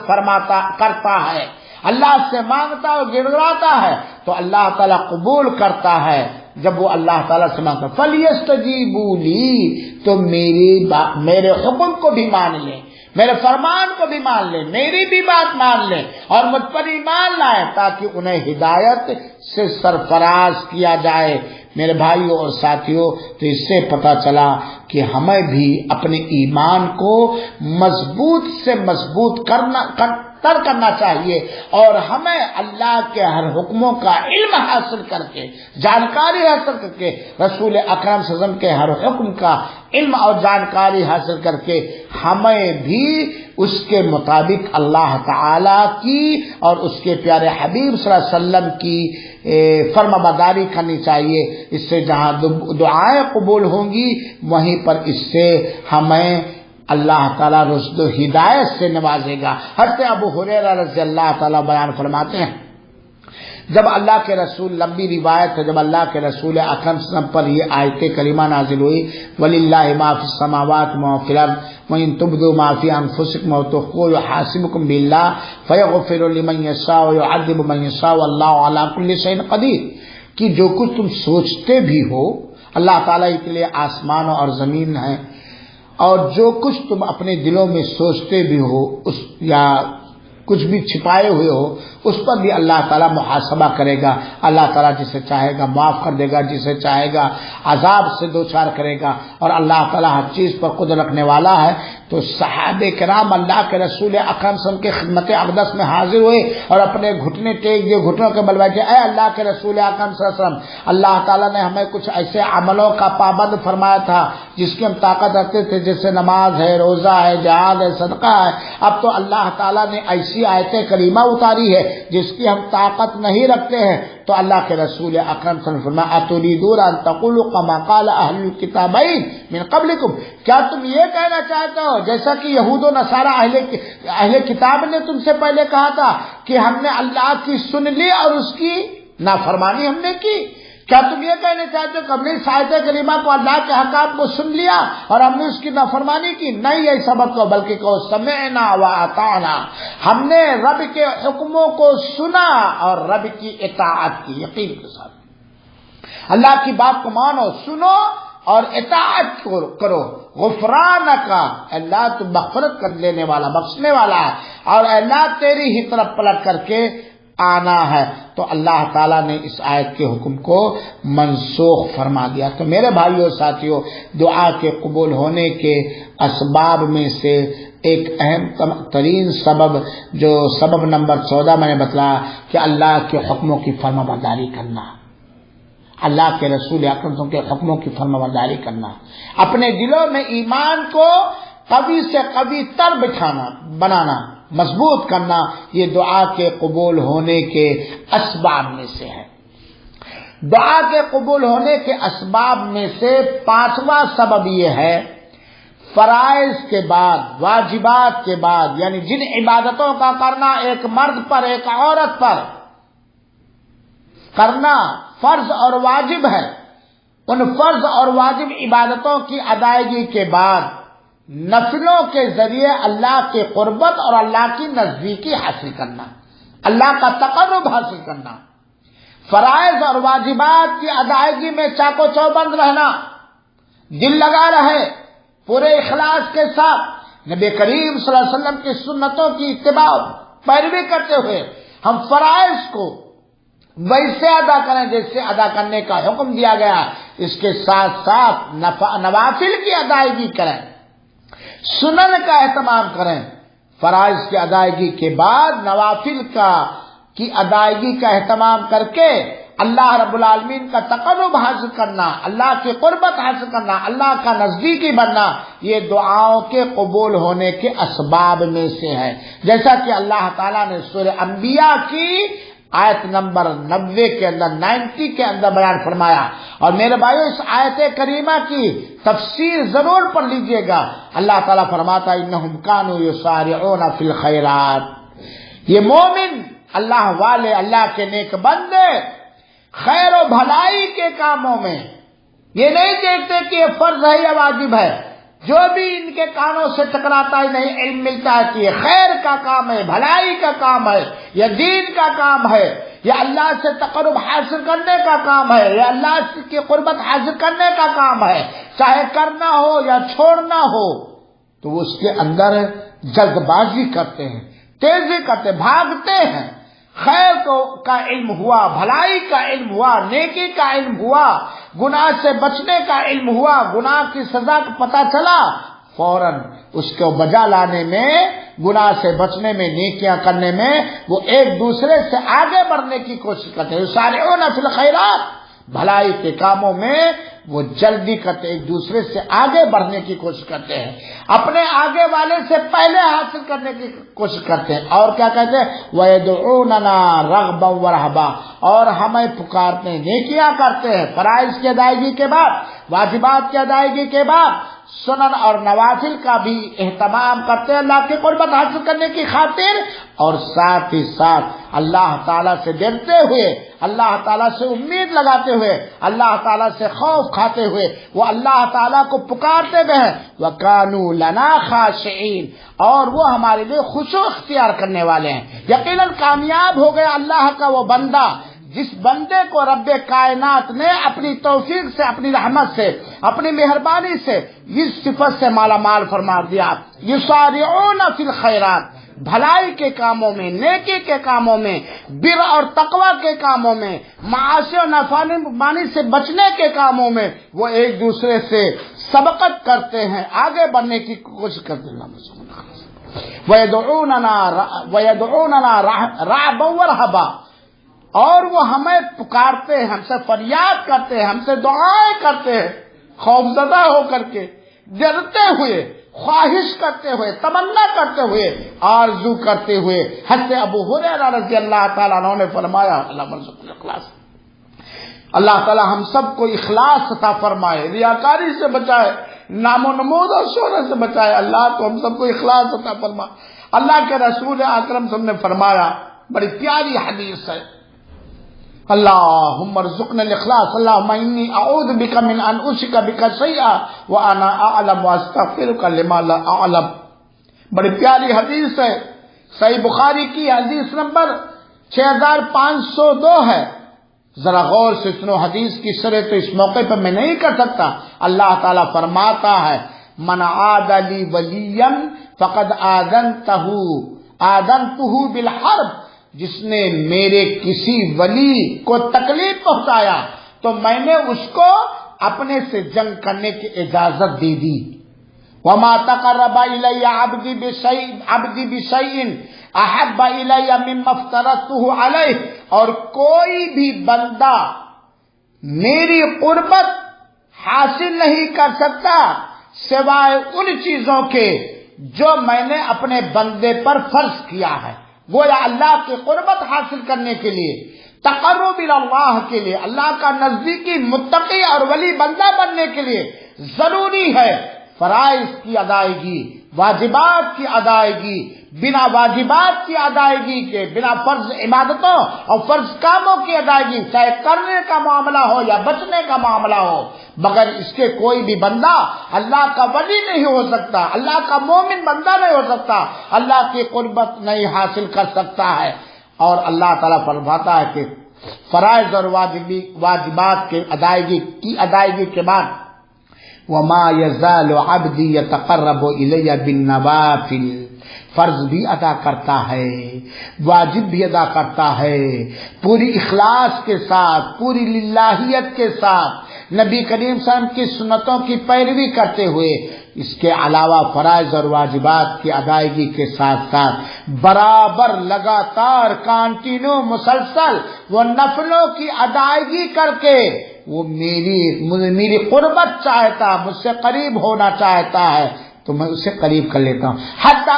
کرتا ہے، اللہ سے مانگتا اور گڑگڑاتا ہے، تو اللہ تعالیٰ قبول کرتا ہے۔ جب وہ اللہ تعالیٰ سے مانگتا ہے فَلْيَسْتَجِيبُوا لِي، تو میرے حکم کو بھی مان لیں، میرے فرمان کو بھی مان لیں، میری بھی بات مان لیں اور مجھ پر ایمان لائیں، تاکہ انہیں ہدایت سے سرفراز کیا جائے۔ میرے بھائیوں اور ساتھیوں، تو اس سے پتہ چلا کہ ہمیں بھی اپنے ایمان کو مضبوط سے مضبوط کرنا چاہیے، اور ہمیں اللہ کے ہر حکموں کا علم حاصل کر کے، جانکاری حاصل کر کے، رسول اکرم صلی اللہ علیہ وسلم کے ہر حکم کا علم اور جانکاری حاصل کر کے ہمیں بھی اس کے مطابق اللہ تعالی کی اور اس کے پیارے حبیب صلی اللہ علیہ وسلم کی فرما برداری کرنی چاہیے۔ اس سے جہاں دعائیں قبول ہوں گی، وہیں پر اس سے ہمیں اللہ تعالیٰ رشد و ہدایت سے نوازے گا۔ حضرت ابو ہریرہ رضی اللہ تعالیٰ بیان فرماتے ہیں، جب اللہ کے رسول، لمبی روایت ہے، جب اللہ کے رسول اکرم صلی اللہ علیہ وسلم پر یہ آیت کریمہ نازل ہوئی، وَلِلَّهِ مَا فِي السَّمَاوَاتِ وَمَا فِي الْأَرْضِ وَإِن تُبْدُوا مَا فِي أَنفُسِكُمْ أَوْ تُخْفُوهُ يُحَاسِبْكُم بِهِ اللَّهُ فَيَغْفِرُ لِمَن يَشَاءُ وَيُعَذِّبُ مَن يَشَاءُ وَاللَّهُ عَلَى كُلِّ شَيْءٍ قَدِيرٌ، کہ جو کچھ تم سوچتے بھی ہو، اللہ تعالیٰ کے لیے آسمان اور زمین ہے، اور جو کچھ تم اپنے دلوں میں سوچتے بھی ہو یا کچھ بھی چھپائے ہوئے ہو، اس پر بھی اللہ تعالیٰ محاسبہ کرے گا۔ اللہ تعالیٰ جسے چاہے گا معاف کر دے گا، جسے چاہے گا عذاب سے دوچار کرے گا، اور اللہ تعالیٰ ہر چیز پر قدرت رکھنے والا ہے۔ تو صحابہ کرام اللہ کے رسول اکرم صلی اللہ علیہ وسلم کے خدمت اقدس میں حاضر ہوئے اور اپنے گھٹنے ٹیک دیے، گھٹنوں کے بل بیٹھے، اے اللہ کے رسول اکرم صلی اللہ علیہ وسلم، اللہ تعالیٰ نے ہمیں کچھ ایسے عملوں کا پابند فرمایا تھا جس کی ہم طاقت رکھتے تھے، جیسے نماز ہے، روزہ ہے، جہاد ہے، صدقہ ہے، اب تو اللہ تعالیٰ نے ایسی آیت کریمہ اتاری ہے جس کی ہم طاقت نہیں رکھتے ہیں۔ تو اللہ کے رسول اکرم صلی اللہ علیہ وسلم فرمایا، اتریدون ان تقولوا كما قال اهل الكتابين من قبلكم، کیا تم یہ کہنا چاہتے ہو جیسا کہ یہود و نصارہ اہل کتاب نے تم سے پہلے کہا تھا کہ ہم نے اللہ کی سن لی اور اس کی نافرمانی ہم نے کی؟ کیا تم یہ کہنا چاہتے ہو کہ ہم نے اس آیت کریمہ کو، اللہ کے احکام کو سن لیا اور ہم نے اس کی نافرمانی کی؟ نہیں ایسا مت کہو، بلکہ کہو سمعنا واطعنا، ہم نے رب کے حکموں کو سنا اور رب کی اطاعت کی یقین کے ساتھ۔ اللہ کی بات کو مانو، سنو اور اطاعت کرو۔ غفرانک، اللہ تو مغفرت کر لینے والا، بخشنے والا ہے، اور اللہ تیری ہی طرف پلٹ کر کے آنا ہے تو اللہ تعالیٰ نے اس آیت کے حکم کو منسوخ فرما دیا. تو میرے بھائیوں ساتھیوں، دعا کے قبول ہونے کے اسباب میں سے ایک اہم ترین سبب، جو سبب نمبر 14 میں نے بتلایا کہ اللہ کے حکموں کی فرما برداری کرنا، اللہ کے رسول اکرم کے حکموں کی فرما برداری کرنا، اپنے دلوں میں ایمان کو قوی سے قوی تر بنانا، مضبوط کرنا، یہ دعا کے قبول ہونے کے اسباب میں سے ہے. دعا کے قبول ہونے کے اسباب میں سے 5واں سبب یہ ہے، فرائض کے بعد، واجبات کے بعد، یعنی جن عبادتوں کا کرنا ایک مرد پر ایک عورت پر کرنا فرض اور واجب ہے، ان فرض اور واجب عبادتوں کی ادائیگی کے بعد نفلوں کے ذریعے اللہ کے قربت اور اللہ کی نزدیکی حاصل کرنا، اللہ کا تقرب حاصل کرنا. فرائض اور واجبات کی ادائیگی میں چاق و چوبند رہنا، دل لگا رہے، پورے اخلاص کے ساتھ نبی کریم صلی اللہ علیہ وسلم کی سنتوں کی اتباع پیروی کرتے ہوئے ہم فرائض کو ویسے ادا کریں جیسے ادا کرنے کا حکم دیا گیا، اس کے ساتھ ساتھ نوافل کی ادائیگی کریں، سنن کا اہتمام کریں. فرائض کی ادائیگی کے بعد نوافل کی ادائیگی کا اہتمام کر کے اللہ رب العالمین کا تقرب حاصل کرنا، اللہ کی قربت حاصل کرنا، اللہ کا نزدیکی بننا، یہ دعاؤں کے قبول ہونے کے اسباب میں سے ہے. جیسا کہ اللہ تعالیٰ نے سورہ انبیاء کی آیت نمبر 90 کے اندر 90 کے اندر بیان فرمایا. اور میرے بھائیو، اس آیت کریمہ کی تفسیر ضرور پڑھ لیجئے گا. اللہ تعالیٰ فرماتا انہم کانوا یسارعون فی الخیرات، یہ مومن اللہ والے، اللہ کے نیک بندے خیر و بھلائی کے کاموں میں یہ نہیں دیکھتے کہ یہ فرض ہے یا واجب ہے، جو بھی ان کے کانوں سے ٹکراتا ہے نہیں علم ملتا ہے کہ یہ خیر کا کام ہے، بھلائی کا کام ہے، یا دین کا کام ہے، یا اللہ سے تقرب حاصل کرنے کا کام ہے، یا اللہ کی قربت حاصل کرنے کا کام ہے، چاہے کرنا ہو یا چھوڑنا ہو، تو اس کے اندر جلد بازی کرتے ہیں، تیزی کرتے، بھاگتے ہیں. خیر کا علم ہوا، بھلائی کا علم ہوا، نیکی کا علم ہوا، گناہ سے بچنے کا علم ہوا، گناہ کی سزا کا پتہ چلا، فوراً اس کو بجا لانے میں، گناہ سے بچنے میں، نیکیاں کرنے میں وہ ایک دوسرے سے آگے بڑھنے کی کوشش کرتے ہیں. یسارعون فی الخیرات، بھلائی کے کاموں میں وہ جلدی کرتے، ایک دوسرے سے آگے بڑھنے کی کوشش کرتے ہیں، اپنے آگے والے سے پہلے حاصل کرنے کی کوشش کرتے ہیں. اور کیا کہتے ہیں؟ وَيَدْعُونَنَا رَغْبًا وَرَهْبًا، اور ہمیں پکارتے ہیں، نیکیاں کرتے ہیں. فرائض کی ادائیگی کے بعد، واجبات کی ادائیگی کے بعد سنن اور نوافل کا بھی اہتمام کرتے ہیں اللہ کی قربت حاصل کرنے کی خاطر، اور ساتھ ہی ساتھ اللہ تعالیٰ سے ڈرتے ہوئے، اللہ تعالیٰ سے امید لگاتے ہوئے، اللہ تعالیٰ سے خوف کھاتے ہوئے وہ اللہ تعالیٰ کو پکارتے گئے. وَكَانُوا لَنَا خَاشِعِينَ، اور وہ ہمارے لیے خشوع اختیار کرنے والے ہیں. یقیناً کامیاب ہو گیا اللہ کا وہ بندہ جس بندے کو رب کائنات نے اپنی توفیق سے، اپنی رحمت سے، اپنی مہربانی سے اس صفت سے مالا مال فرما دیا. یسارعون فی الخیرات، بھلائی کے کاموں میں، نیکی کے کاموں میں، بر اور تقوی کے کاموں میں، معاصی اور نافرمانی سے بچنے کے کاموں میں وہ ایک دوسرے سے سبقت کرتے ہیں، آگے بڑھنے کی کوشش کرتے ہیں. وَيَدْعُونَنَا رَعْبًا وَرَهْبًا، اور وہ ہمیں پکارتے ہیں، ہم سے فریاد کرتے ہیں، ہم سے دعائیں کرتے ہیں، خوفزدہ ہو کر کے، ڈرتے ہوئے، خواہش کرتے ہوئے، تمنا کرتے ہوئے، آرزو کرتے ہوئے. حضرت ابو ہریرہ رضی اللہ تعالیٰ عنہ نے فرمایا، اللہ تعالیٰ ہم سب کو اخلاص عطا فرمائے، ریاکاری سے بچائے، نام و نمود اور شہرت سے بچائے. اللہ تو ہم سب کو اخلاص عطا فرمائے. اللہ کے رسول اکرم صلی اللہ علیہ وسلم نے فرمایا، بڑی پیاری حدیث ہے، اللہم ارزقنا الاخلاص، اللہم انی اعوذ بک من ان اشرک بک شیئا وانا اعلم واستغفرک لما لا اعلم. بڑی پیاری حدیث ہے، صحیح بخاری کی حدیث نمبر 6502 ہے. ذرا غور سے سنو، حدیث کی شرح تو اس موقع پر میں نہیں کر سکتا. اللہ تعالیٰ فرماتا ہے، من عاد لی ولیا فقد آذنتہ بالحرب، جس نے میرے کسی ولی کو تکلیف پہنچایا تو میں نے اس کو اپنے سے جنگ کرنے کی اجازت دے دی. وما تقرب الی عبدی بشیء احب الی مما افترضته علیہ، اور کوئی بھی بندہ میری قربت حاصل نہیں کر سکتا سوائے ان چیزوں کے جو میں نے اپنے بندے پر فرض کیا ہے. گویا اللہ کی قربت حاصل کرنے کے لیے، تقرب الی اللہ کے لیے، اللہ کا نزدیکی متقی اور ولی بندہ بننے کے لیے ضروری ہے فرائض کی ادائیگی، واجبات کی ادائیگی. بنا واجبات کی ادائیگی کے، بنا فرض عبادتوں اور فرض کاموں کی ادائیگی، چاہے کرنے کا معاملہ ہو یا بچنے کا معاملہ ہو، مگر اس کے کوئی بھی بندہ اللہ کا ولی نہیں ہو سکتا، اللہ کا مومن بندہ نہیں ہو سکتا، اللہ کی قربت نہیں حاصل کر سکتا ہے. اور اللہ تعالیٰ فرماتا ہے کہ فرائض اور واجبات کے ادائیگی کے بعد وما يزال عبدی یتقرب الی بالنوافل، فرض بھی ادا کرتا ہے، واجب بھی ادا کرتا ہے، پوری اخلاص کے ساتھ، پوری للہیت کے ساتھ، نبی کریم صلی اللہ علیہ وسلم کی سنتوں کی پیروی کرتے ہوئے. اس کے علاوہ فرائض اور واجبات کی ادائیگی کے ساتھ ساتھ برابر لگاتار کانٹینیو مسلسل وہ نفلوں کی ادائیگی کر کے وہ میری قربت چاہتا، مجھ سے قریب ہونا چاہتا ہے تو میں اسے قریب کر لیتا ہوں. حتی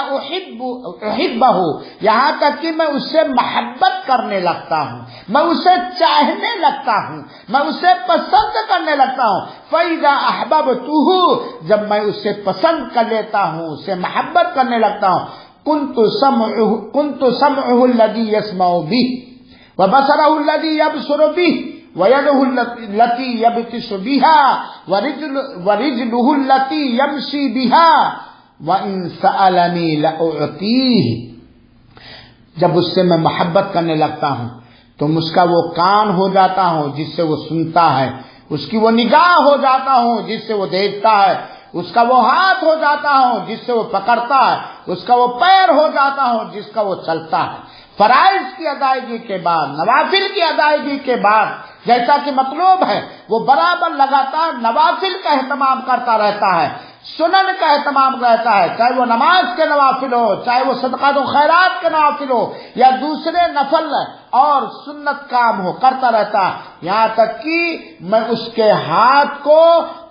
احبہ، یہاں تک کہ میں اس سے محبت کرنے لگتا ہوں، میں اسے چاہنے لگتا ہوں، میں اسے پسند کرنے لگتا ہوں. فَإِذَا أَحْبَبْتُهُ، جب میں اسے پسند کر لیتا ہوں، اسے محبت کرنے لگتا ہوں، كُنْتُ سَمْعُهُ الَّذِي يَسْمَعُ بِهِ وَبَصَرَهُ الَّذِي يَبْصُرُ بِهِ وَيَدُهُ الَّتِي يَبْطِشُ بِهَا وَرِجْلُهُ الَّتِي يَمْشِي بِهَا وَإِن سَأَلَنِي لَأُعْطِيهِ. جب اس سے میں محبت کرنے لگتا ہوں تو اس کا وہ کان ہو جاتا ہوں جس سے وہ سنتا ہے، اس کی وہ نگاہ ہو جاتا ہوں جس سے وہ دیکھتا ہے، اس کا وہ ہاتھ ہو جاتا ہوں جس سے وہ پکڑتا ہے، اس کا وہ پیر ہو جاتا ہوں جس کا وہ چلتا ہے. فرائض کی ادائیگی کے بعد، نوافل کی ادائیگی کے بعد جیسا کہ مطلوب ہے وہ برابر لگاتار نوافل کا اہتمام کرتا رہتا ہے، سنن کا اہتمام رہتا ہے، چاہے وہ نماز کے نوافل ہو، چاہے وہ صدقات و خیرات کے نوافل ہو یا دوسرے نفل اور سنت کام ہو، کرتا رہتا ہے. یہاں تک کہ میں اس کے ہاتھ کو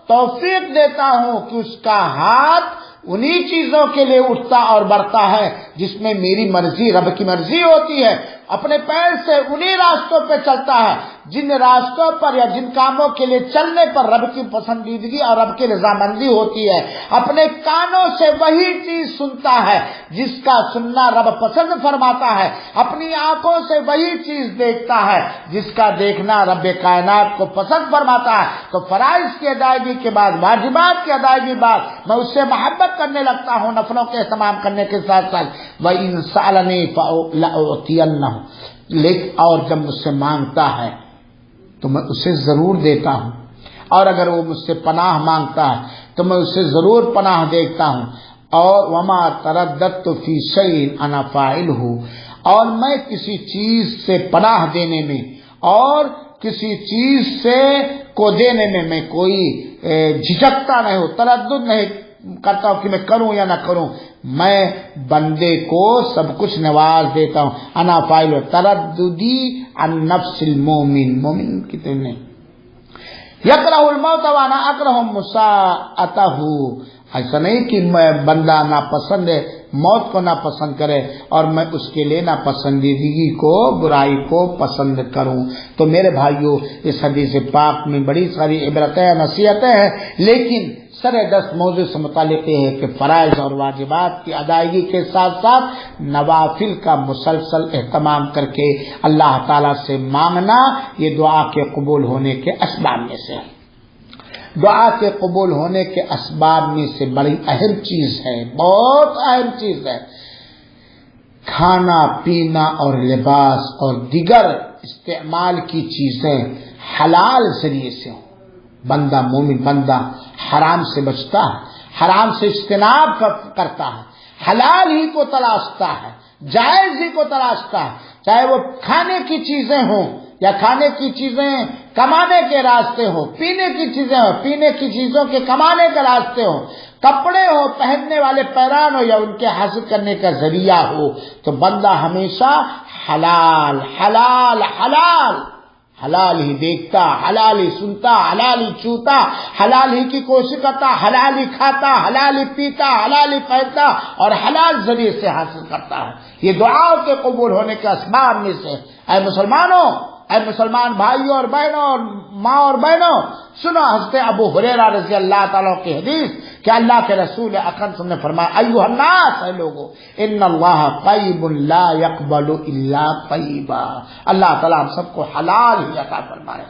توفیق دیتا ہوں کہ اس کا ہاتھ انہی چیزوں کے لیے اٹھتا اور بڑھتا ہے جس میں میری مرضی، رب کی مرضی ہوتی ہے. اپنے پیر سے انہی راستوں پہ چلتا ہے جن راستوں پر یا جن کاموں کے لیے چلنے پر رب کی پسندیدگی اور رب کی رضامندی ہوتی ہے. اپنے کانوں سے وہی چیز سنتا ہے جس کا سننا رب پسند فرماتا ہے. اپنی آنکھوں سے وہی چیز دیکھتا ہے جس کا دیکھنا رب کائنات کو پسند فرماتا ہے. تو فرائض کی ادائیگی کے بعد، واجبات کی ادائیگی کے بعد میں اس سے محبت کرنے لگتا ہوں، نفلوں کے اہتمام کرنے کے ساتھ ساتھ. وَإِن سَأَلَنِي فَلَأُعْطِيَنَّهُ، لیکن اور جب مجھ سے مانگتا ہے تو میں اسے ضرور دیتا ہوں، اور اگر وہ مجھ سے پناہ مانگتا ہے تو میں اسے ضرور پناہ دیتا ہوں. اور وما ترددت فی شیء انا فاعلہ، اور میں کسی چیز سے پناہ دینے میں اور کسی چیز سے کو دینے میں میں کوئی جھجکتا نہیں ہوں، تردد نہیں کرتا ہوں کہ میں کروں یا نہ کروں. میں بندے کو سب کچھ نواز دیتا ہوں. انا فاعل ترددی عن نفس المومن، مومن کتنے نہیں. یکرہ الموت وانا اکرہ مساءتہ، ایسا نہیں کہ میں بندہ ناپسند ہے، موت کو ناپسند کرے اور میں اس کے لیے ناپسندیدگی کو، برائی کو پسند کروں. تو میرے بھائیوں، اس حدیث پاک میں بڑی ساری عبرتیں، نصیحتیں ہیں، لیکن سر دست موضوع سے متعلق یہ ہے کہ فرائض اور واجبات کی ادائیگی کے ساتھ ساتھ نوافل کا مسلسل اہتمام کر کے اللہ تعالیٰ سے مانگنا، یہ دعا کے قبول ہونے کے اسباب میں سے ہے. دعا کے قبول ہونے کے اسباب میں سے بڑی اہم چیز ہے، بہت اہم چیز ہے، کھانا پینا اور لباس اور دیگر استعمال کی چیزیں حلال ذریعے سے ہوں. بندہ، مومن بندہ حرام سے بچتا ہے، حرام سے اجتناب کرتا ہے، حلال ہی کو تلاشتا ہے. جائز ہی کو تلاشتا ہے، چاہے وہ کھانے کی چیزیں ہوں یا کھانے کی چیزیں کمانے کے راستے ہوں، پینے کی چیزیں ہوں، پینے کی چیزوں کے کمانے کے راستے ہوں، کپڑے ہو، پہننے والے پیران ہو یا ان کے حاصل کرنے کا ذریعہ ہو، تو بندہ ہمیشہ حلال حلال حلال حلال ہی دیکھتا، حلال ہی سنتا، حلال ہی چھوتا، حلال ہی کی کوشش کرتا، حلال ہی کھاتا، حلال ہی پیتا، حلال ہی پہنتا اور حلال ذریعے سے حاصل کرتا ہے۔ یہ دعاؤں کے قبول ہونے کے اسباب میں سے۔ اے مسلمانوں، اے مسلمان بھائیوں اور بہنوں اور ماں اور بہنوں، سنو حضرت ابو ہریرہ رضی اللہ تعالیٰ کی حدیث کہ اللہ کے رسول اکرم صلی اللہ علیہ وسلم نے فرمایا ایھا الناس، اے لوگو، ان اللہ طیب لا یقبل الا طیبا، اللہ تعالیٰ ہم سب کو حلال ہی عطا فرمائے،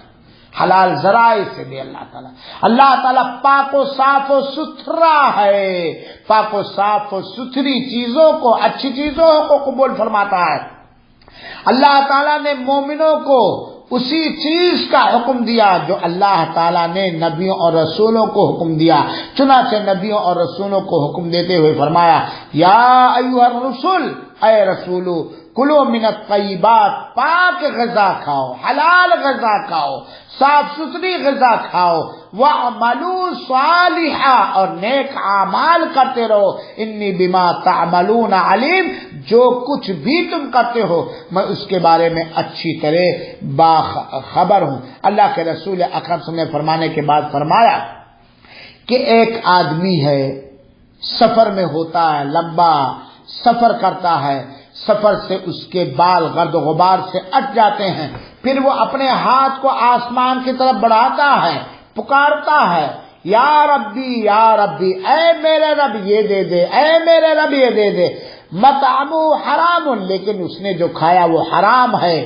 حلال ذرائع سے دے اللہ تعالیٰ۔ اللہ تعالیٰ پاک و صاف و ستھرا ہے، پاک و صاف و ستھری چیزوں کو، اچھی چیزوں کو قبول فرماتا ہے۔ اللہ تعالیٰ نے مومنوں کو اسی چیز کا حکم دیا جو اللہ تعالیٰ نے نبیوں اور رسولوں کو حکم دیا، چنانچہ نبیوں اور رسولوں کو حکم دیتے ہوئے فرمایا یا ایھا الرسل، اے رسولو، کلو من الطیبات، پاک غذا کھاؤ، حلال غذا کھاؤ، صاف ستھری غذا کھاؤ، وَاعْمَلُوا صَالِحًا، اور نیک اعمال کرتے رہو، انی بما تعملون علیم، جو کچھ بھی تم کرتے ہو میں اس کے بارے میں اچھی طرح باخبر ہوں۔ اللہ کے رسول اکرم صلی اللہ علیہ وسلم نے فرمانے کے بعد فرمایا کہ ایک آدمی ہے، سفر میں ہوتا ہے، لمبا سفر کرتا ہے، سفر سے اس کے بال گرد و غبار سے اٹ جاتے ہیں، پھر وہ اپنے ہاتھ کو آسمان کی طرف بڑھاتا ہے، پکارتا ہے یا ربی یا ربی، اے میرے رب یہ دے دے، اے میرے رب یہ دے دے، مطعمو حرام، لیکن اس نے جو کھایا وہ حرام ہے،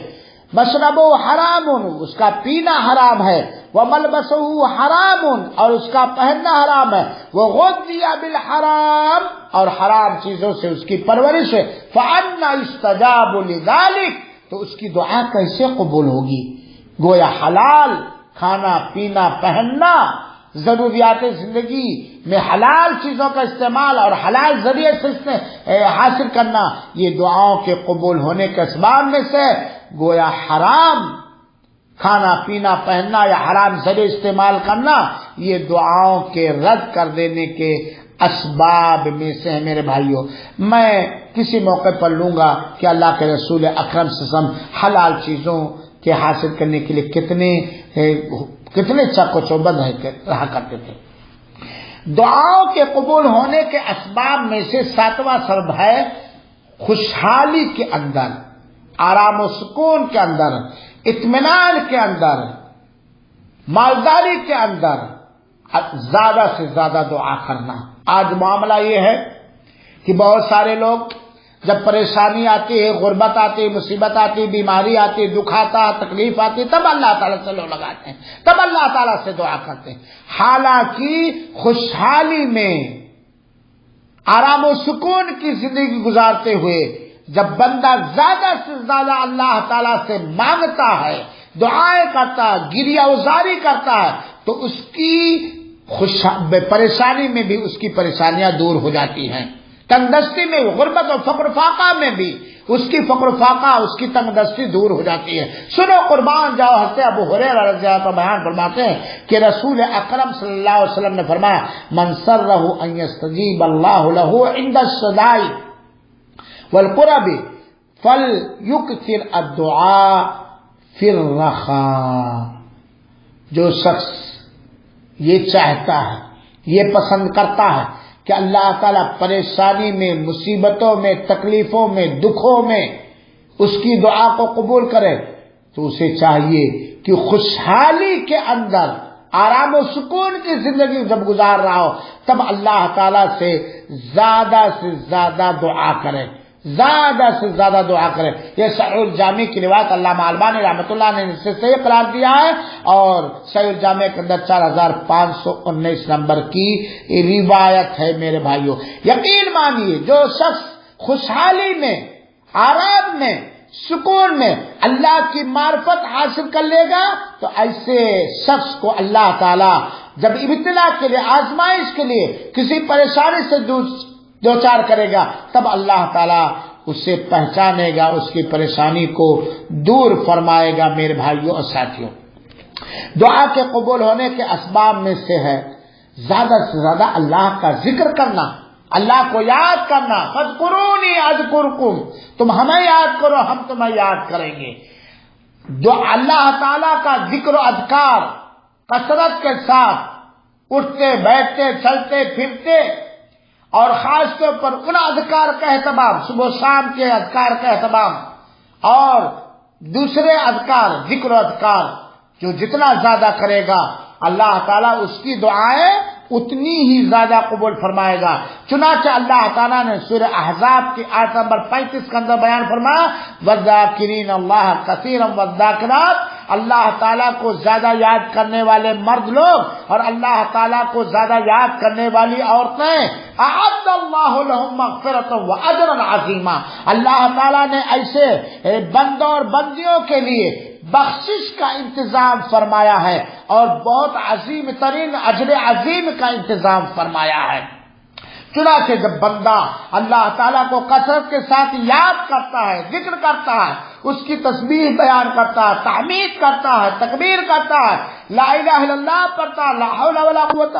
مشربو حرام، اس کا پینا حرام ہے، وملبسہ حرام، اور اس کا پہننا حرام ہے، وغذی بالحرام، اور حرام چیزوں سے اس کی پرورش ہے، فأنا استجاب لذلک، تو اس کی دعا کیسے قبول ہوگی؟ گویا حلال کھانا پینا پہننا، ضروریات زندگی میں حلال چیزوں کا استعمال اور حلال ذریعے سے حاصل کرنا، یہ دعاؤں کے قبول ہونے کے اسباب میں سے۔ گویا حرام کھانا پینا پہننا یا حرام ذریعے استعمال کرنا یہ دعاؤں کے رد کر دینے کے اسباب میں سے ہے۔ میرے بھائیوں، میں کسی موقع پر لوں گا کہ اللہ کے رسول اکرم صلی اللہ علیہ وسلم حلال چیزوں کے حاصل کرنے کے لیے کتنے چک و چوبند رہا کرتے تھے۔ دعاؤں کے قبول ہونے کے اسباب میں سے 7واں سبب ہے خوشحالی کے اندر، آرام و سکون کے اندر، اطمینان کے اندر، مالداری کے اندر زیادہ سے زیادہ دعا کرنا۔ آج معاملہ یہ ہے کہ بہت سارے لوگ جب پریشانی آتی ہے، غربت آتی ہے، مصیبت آتی ہے، بیماری آتی ہے، دکھ آتا ہے، تکلیف آتی ہے، تب اللہ تعالیٰ سے لو لگاتے ہیں، تب اللہ تعالیٰ سے دعا کرتے ہیں۔ حالانکہ خوشحالی میں آرام و سکون کی زندگی گزارتے ہوئے جب بندہ زیادہ سے زیادہ اللہ تعالیٰ سے مانگتا ہے، دعائیں کرتا ہے، گریہ وزاری کرتا ہے، تو اس کی پریشانی میں بھی اس کی پریشانیاں دور ہو جاتی ہیں، تنگدستی میں، غربت اور فقر فاقہ میں بھی اس کی فقر فاقہ، اس کی تنگدستی دور ہو جاتی ہے۔ سنو قربان جاؤ، حضرت ابو ہریرہ رضی اللہ عنہ بیان فرماتے ہیں کہ رسول اکرم صلی اللہ علیہ وسلم نے فرمایا من سرہ ان یستجیب اللہ لہ عند الشدائد والقرب فلیکثر الدعاء فی الرخاء، جو شخص یہ چاہتا ہے، یہ پسند کرتا ہے کہ اللہ تعالیٰ پریشانی میں، مصیبتوں میں، تکلیفوں میں، دکھوں میں اس کی دعا کو قبول کرے، تو اسے چاہیے کہ خوشحالی کے اندر، آرام و سکون کی زندگی جب گزار رہا ہو، تب اللہ تعالیٰ سے زیادہ دعا کرے، زیادہ سے زیادہ دعا کرے۔ یہ صحیح الجامع کی روایت علامہ البانی رحمۃ اللہ نے اس سے صحیح قرار دیا ہے، اور صحیح الجامع کے اندر 4519 نمبر کی روایت ہے۔ میرے بھائیوں، یقین مانیے جو شخص خوشحالی میں، آرام میں، سکون میں اللہ کی معرفت حاصل کر لے گا، تو ایسے شخص کو اللہ تعالیٰ جب ابتلا کے لیے، آزمائش کے لیے کسی پریشانی سے دو چار کرے گا، تب اللہ تعالیٰ اسے پہچانے گا، اس کی پریشانی کو دور فرمائے گا۔ میرے بھائیوں اور ساتھیوں، دعا کے قبول ہونے کے اسباب میں سے ہے زیادہ سے زیادہ اللہ کا ذکر کرنا، اللہ کو یاد کرنا۔ فاذکرونی اذکرکم، تم ہمیں یاد کرو ہم تمہیں یاد کریں گے۔ جو اللہ تعالی کا ذکر و اذکار کثرت کے ساتھ اٹھتے بیٹھتے چلتے پھرتے، اور خاص طور پر ان اذکار کا اہتمام، صبح و شام کے اذکار کا اہتمام، اور دوسرے اذکار ذکر و اذکار جو جتنا زیادہ کرے گا اللہ تعالیٰ اس کی دعائیں اتنی ہی زیادہ قبول فرمائے گا۔ چنانچہ اللہ تعالیٰ نے سورہ احزاب کی آیت نمبر 35 کے اندر بیان فرمایا، وَالذَّاكِرِينَ اللَّهَ كَثِيرًا وَالذَّاكِرَاتِ، اللہ تعالیٰ کو زیادہ یاد کرنے والے مرد لوگ اور اللہ تعالیٰ کو زیادہ یاد کرنے والی عورتیں، اعد اللہ لہم مغفرۃ واجرا عظیما، اللہ تعالیٰ نے ایسے بندوں اور بندیوں کے لیے بخشش کا انتظام فرمایا ہے اور بہت عظیم ترین اجر عظیم کا انتظام فرمایا ہے۔ چنانچہ جب بندہ اللہ تعالیٰ کو کثرت کے ساتھ یاد کرتا ہے، ذکر کرتا ہے، اس کی تسبیح بیان کرتا ہے، تحمید کرتا ہے، تکبیر کرتا ہے، لا الہ الا اللہ پڑھتا ہے، لا حول ولا قوت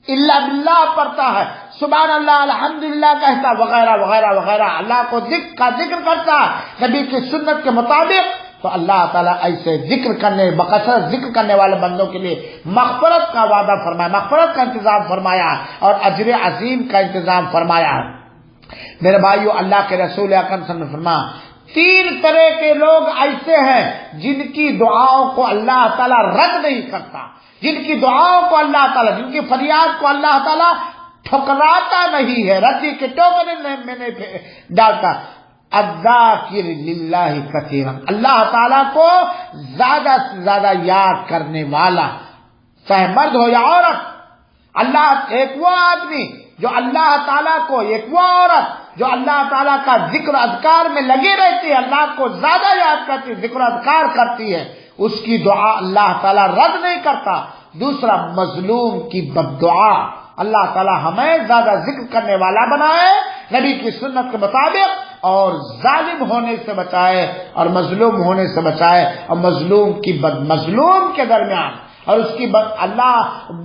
الا باللہ پڑھتا ہے، سبحان اللہ الحمدللہ کہتا ہے، وغیرہ وغیرہ وغیرہ، اللہ کو ذکر کرتا ہے نبی کی سنت کے مطابق، تو اللہ تعالیٰ ایسے بکثرت ذکر کرنے والے بندوں کے لیے مغفرت کا وعدہ فرمایا، مغفرت کا انتظام فرمایا اور اجر عظیم کا انتظام فرمایا ہے۔ میرے بھائیو، اللہ کے رسول اکرم صلی اللہ علیہ وسلم نے فرمایا 3 طرح کے لوگ ایسے ہیں جن کی دعاؤں کو اللہ تعالیٰ رد نہیں کرتا، جن کی دعاؤں کو اللہ تعالیٰ، جن کی فریاد کو اللہ تعالیٰ ٹھکراتا نہیں ہے، ردی کے ٹوکرے میں نہیں ڈالتا۔ الذاکر للہ کثیرا، اللہ تعالیٰ کو زیادہ سے زیادہ یاد کرنے والا، چاہے مرد ہو یا عورت، ایک وہ آدمی جو اللہ تعالیٰ کو، ایک وہ عورت جو اللہ تعالیٰ کا ذکر اذکار میں لگی رہتی ہے، اللہ کو زیادہ یاد کرتی ہے، ذکر اذکار کرتی ہے، اس کی دعا اللہ تعالیٰ رد نہیں کرتا۔ دوسرا، مظلوم کی بددعا، اللہ تعالیٰ ہمیں زیادہ ذکر کرنے والا بنائے نبی کی سنت کے مطابق، اور ظالم ہونے سے بچائے اور مظلوم ہونے سے بچائے، اور مظلوم کے درمیان اور اس کی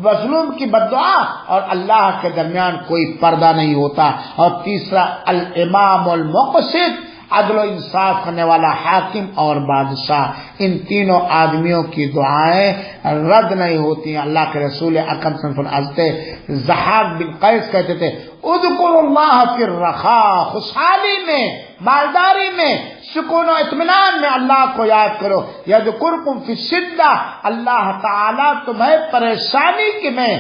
مظلوم کی بددعا اور اللہ کے درمیان کوئی پردہ نہیں ہوتا۔ اور تیسرا، الامام المقسط، عدل و انصاف کرنے والا حاکم اور بادشاہ، ان تینوں آدمیوں کی دعائیں رد نہیں ہوتی ہیں۔ اللہ کے رسول اکرم صلی اللہ علیہ وسلم ضحاک بن قیس کہتے تھے، اذکروا اللہ فی الرخاء، خوشحالی میں، مالداری میں، سکون و اطمینان میں اللہ کو یاد کرو، یذکرکم فی الشدہ، اللہ تعالیٰ تمہیں پریشانی کے میں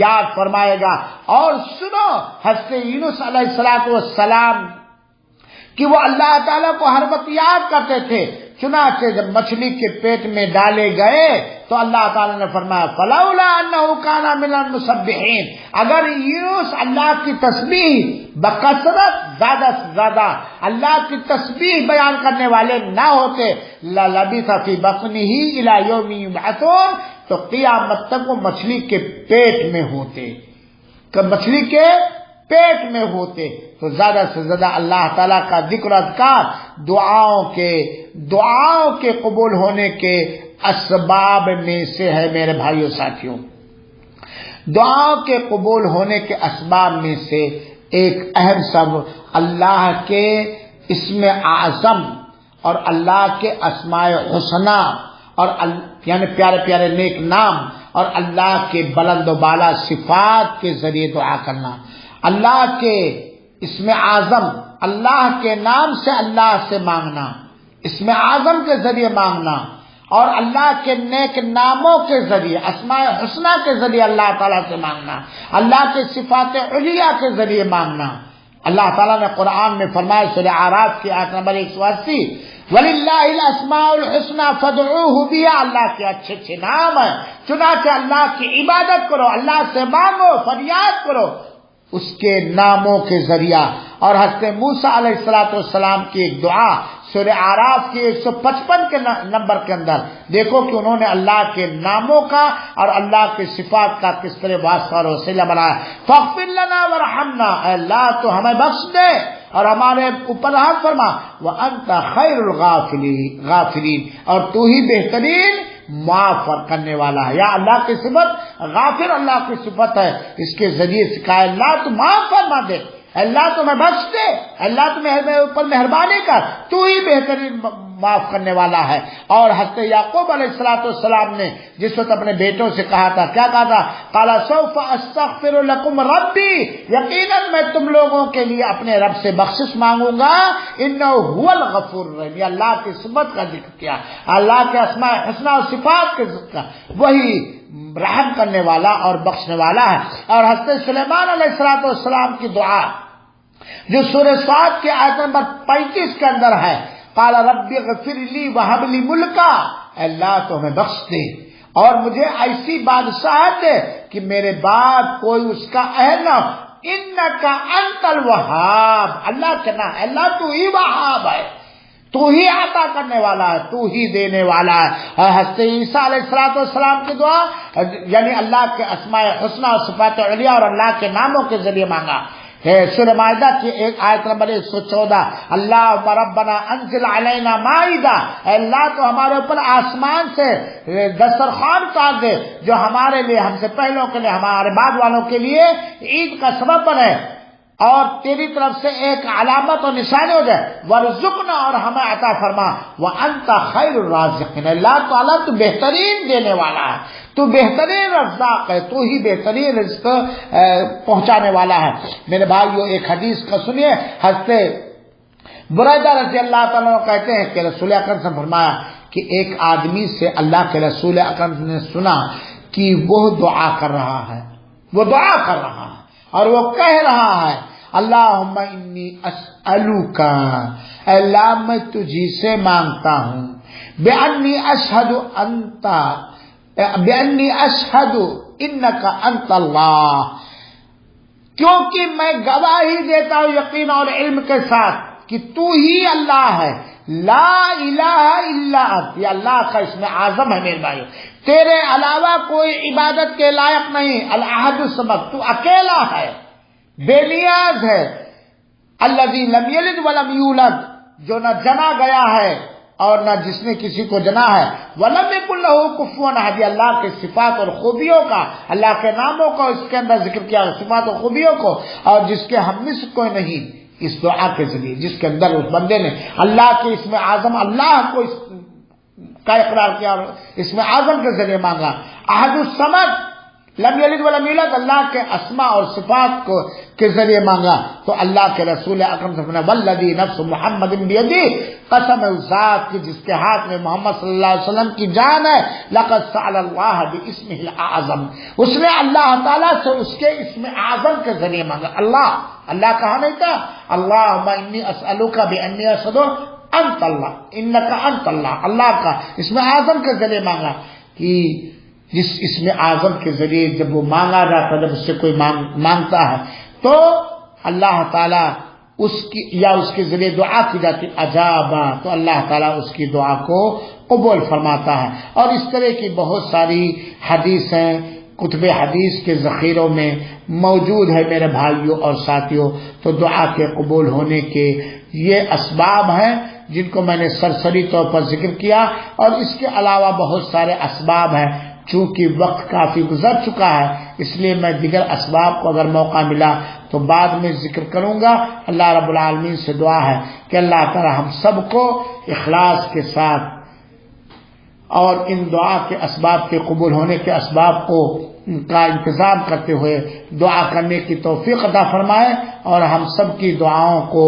یاد فرمائے گا۔ اور سنو حضرت یونس علیہ السلام کہ وہ اللہ تعالیٰ کو ہر وقت یاد کرتے تھے، چنانچہ جب مچھلی کے پیٹ میں ڈالے گئے تو اللہ تعالیٰ نے فرمایا فلولا انہ کان من المسبحین، اگر یونس اللہ کی تسبیح بکثرت زیادہ سے زیادہ اللہ کی تسبیح بیان کرنے والے نہ ہوتے، للبث فی بطنہ الی یوم یبعثون، تو قیامت تک وہ مچھلی کے پیٹ میں ہوتے، مچھلی کے پیٹ میں ہوتے۔ تو زیادہ سے زیادہ اللہ تعالیٰ کا ذکر اذکار دعاؤں کے قبول ہونے کے اسباب میں سے ہے۔ میرے بھائیو ساتھیوں، دعاؤں کے قبول ہونے کے اسباب میں سے ایک اہم سبب اللہ کے اسم اعظم اور اللہ کے اسماء حسنی اور یعنی پیارے پیارے نیک نام اور اللہ کے بلند و بالا صفات کے ذریعے دعا کرنا، اللہ کے اسم اعظم، اللہ کے نام سے اللہ سے مانگنا، اسم اعظم کے ذریعے مانگنا، اور اللہ کے نیک ناموں کے ذریعے، اسماء حسنی کے ذریعے اللہ تعالیٰ سے مانگنا، اللہ کے صفات علیٰ کے ذریعے مانگنا۔ اللہ تعالیٰ نے قرآن میں فرمایا سورہ اعراف کی آیت نمبر 180، وَلِلَّهِ الْأَسْمَاءُ الْحُسْنَى فَادْعُوهُ بِهَا، اللہ کے اچھے نام ہیں، چنانچہ اللہ کی عبادت کرو، اللہ سے مانگو، فریاد کرو اس کے ناموں کے ذریعہ۔ اور حضرت موسیٰ علیہ السلام کی ایک دعا سورہ اعراف کی 155 کے نمبر کے اندر دیکھو کہ انہوں نے اللہ کے ناموں کا اور اللہ کے صفات کا کس طرح واسطہ اور وسیلہ بنایا۔ فاغفر لنا ورحمنا، اے اللہ تو ہمیں بخش دے اور ہمارے اوپر رحم فرما، وانت خیر الغافرین، اور تو ہی بہترین معاف کرنے والا ہے۔ یا اللہ کی صفت غافر اللہ کی صفت ہے، اس کے ذریعے سکھائے اللہ تو معاف فرما دے، اللہ تمہیں بخش دے، اللہ تمہیں اوپر مہربانی کر، تو ہی بہترین معاف کرنے والا ہے۔ اور حضرت یعقوب علیہ السلام نے جس وقت اپنے بیٹوں سے کہا تھا، کیا کہا تھا؟ قال سوف استغفر لكم ربی، یقیناً میں تم لوگوں کے لیے اپنے رب سے بخشش مانگوں گا، انہ هو الغفور الرحیم۔ یہ اللہ کی صفت کا ذکر کیا، اللہ کے اسماء حسنی اور صفات کے ذکر کا، وہی رحم کرنے والا اور بخشنے والا ہے۔ اور حضرت سلیمان علیہ السلام کی دعا جو سورہ صاد کی آیت نمبر 35 کے اندر ہے، قال رب اغفر لی وہب لی ملکا، اللہ تو ہمیں بخش دے اور مجھے ایسی بادشاہت دے کہ میرے بعد کوئی اس کا اہل نہ، انکا انت الوہاب، اللہ کہنا اللہ تو ہی وہاب ہے، تو ہی عطا کرنے والا ہے، تو ہی دینے والا ہے۔ اور حضرت عیسیٰ علیہ السلام کی دعا یعنی اللہ کے اسماء حسنی اور صفات علیہ اور اللہ کے ناموں کے ذریعے مانگا۔ سورہ مائدہ کی ایک آیت نمبر 114، اللہم ربنا انزل علینا مائدہ، اے اللہ تو ہمارے اوپر آسمان سے دسترخوان اتار دے جو ہمارے لیے، ہم سے پہلوں کے لیے، ہمارے بعد والوں کے لیے عید کا سبب بنے اور تیری طرف سے ایک علامت اور نشانی ہو جائے، ورزقنا، اور ہمیں عطا فرما، وانت خیر الرازقین، اللہ تعالیٰ تو بہترین دینے والا ہے، تو بہترین رزاق ہے، تو ہی بہترین رزق پہنچانے والا ہے۔ میرے بھائیو ایک حدیث کا سنیے، حضرت بریدہ رضی اللہ تعالیٰ کہتے ہیں کہ رسول اکرم نے فرمایا کہ ایک آدمی سے اللہ کے رسول اکرم نے سنا کہ وہ دعا کر رہا ہے، اور وہ کہہ رہا ہے، اللہم انی اسألوک، اللہ میں تجھی سے مانگتا ہوں، بانی اشہد انک انت اللہ، کیونکہ میں گواہی دیتا ہوں یقین اور علم کے ساتھ کہ تو ہی اللہ ہے، لا الہ الا انت، یہ اللہ کا اسم اعظم ہے میرے بھائی، تیرے علاوہ کوئی عبادت کے لائق نہیں، الاحد الصمد، تو اکیلا ہے، بے نیاز ہے، الذی لم یلد ولم یولد، جو نہ جنا گیا ہے اور نہ جس نے کسی کو جنا ہے، وَلَمْ يَكُنْ لَهُ كُفُوًا أَحَدٌ، اللہ کے صفات اور خوبیوں کا، اللہ کے ناموں کو اس کے اندر ذکر کیا، صفات اور خوبیوں کو، اور جس کے ہم مثل کوئی نہیں، اس دعا کے ذریعے جس کے اندر اس بندے نے اللہ کے اسم اعظم اللہ کو کا اقرار کیا اور اسم اعظم کے ذریعے مانگا، احد الصمد، لم یلد ولم یولد، اللہ کے اسماء اور صفات کو کے ذریعے مانگا، تو اللہ کے رسول اکرم صلی اللہ علیہ وسلم، والذی نفس محمد بیدی، قسم اس ذات کی جس کے ہاتھ میں محمد صلی اللہ علیہ وسلم کی جان ہے، لقد سأل اللہ باسمہ الاعظم، اس نے اللہ تعالیٰ سے اس کے اسم اعظم کے ذریعے مانگا۔ اللہ کہا نہیں تھا، اللہم انی اسألوک بانی اشہد انت اللہ، انک انت اللہ، اللہ کا اسم اعظم کے ذریعے مانگا، کہ جس اسم اعظم کے ذریعے جب وہ مانگا جاتا، جب اس سے کوئی مانگتا ہے تو اللہ تعالیٰ اس کی یا اس کے ذریعے دعا کی جاتی اجابا، تو اللہ تعالیٰ اس کی دعا کو قبول فرماتا ہے۔ اور اس طرح کی بہت ساری حدیثیں کتب حدیث کے ذخیروں میں موجود ہے میرے بھائیوں اور ساتھیوں۔ تو دعا کے قبول ہونے کے یہ اسباب ہیں جن کو میں نے سرسری طور پر ذکر کیا، اور اس کے علاوہ بہت سارے اسباب ہیں۔ چونکہ وقت کافی گزر چکا ہے اس لیے میں دیگر اسباب کو اگر موقع ملا تو بعد میں ذکر کروں گا۔ اللہ رب العالمین سے دعا ہے کہ اللہ تعالی ہم سب کو اخلاص کے ساتھ اور ان دعا کے اسباب کے قبول ہونے کے اسباب کا انتظام کرتے ہوئے دعا کرنے کی توفیق عطا فرمائے، اور ہم سب کی دعاؤں کو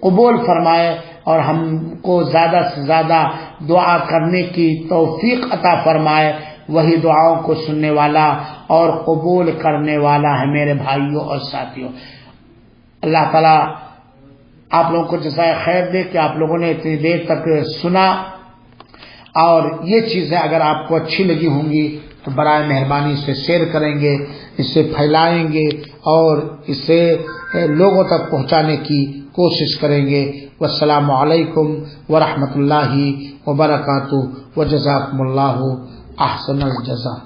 قبول فرمائے، اور ہم کو زیادہ سے زیادہ دعا کرنے کی توفیق عطا فرمائے۔ وہی دعاؤں کو سننے والا اور قبول کرنے والا ہے میرے بھائیوں اور ساتھیوں۔ اللہ تعالیٰ آپ لوگوں کو جزائے خیر دے کہ آپ لوگوں نے اتنی دیر تک سنا، اور یہ چیزیں اگر آپ کو اچھی لگی ہوں گی تو برائے مہربانی اسے شیئر کریں گے، اسے پھیلائیں گے اور اسے لوگوں تک پہنچانے کی کوشش کریں گے۔ والسلام علیکم ورحمۃ اللہ وبرکاتہ، وجزاکم اللہ احسن الجزاء۔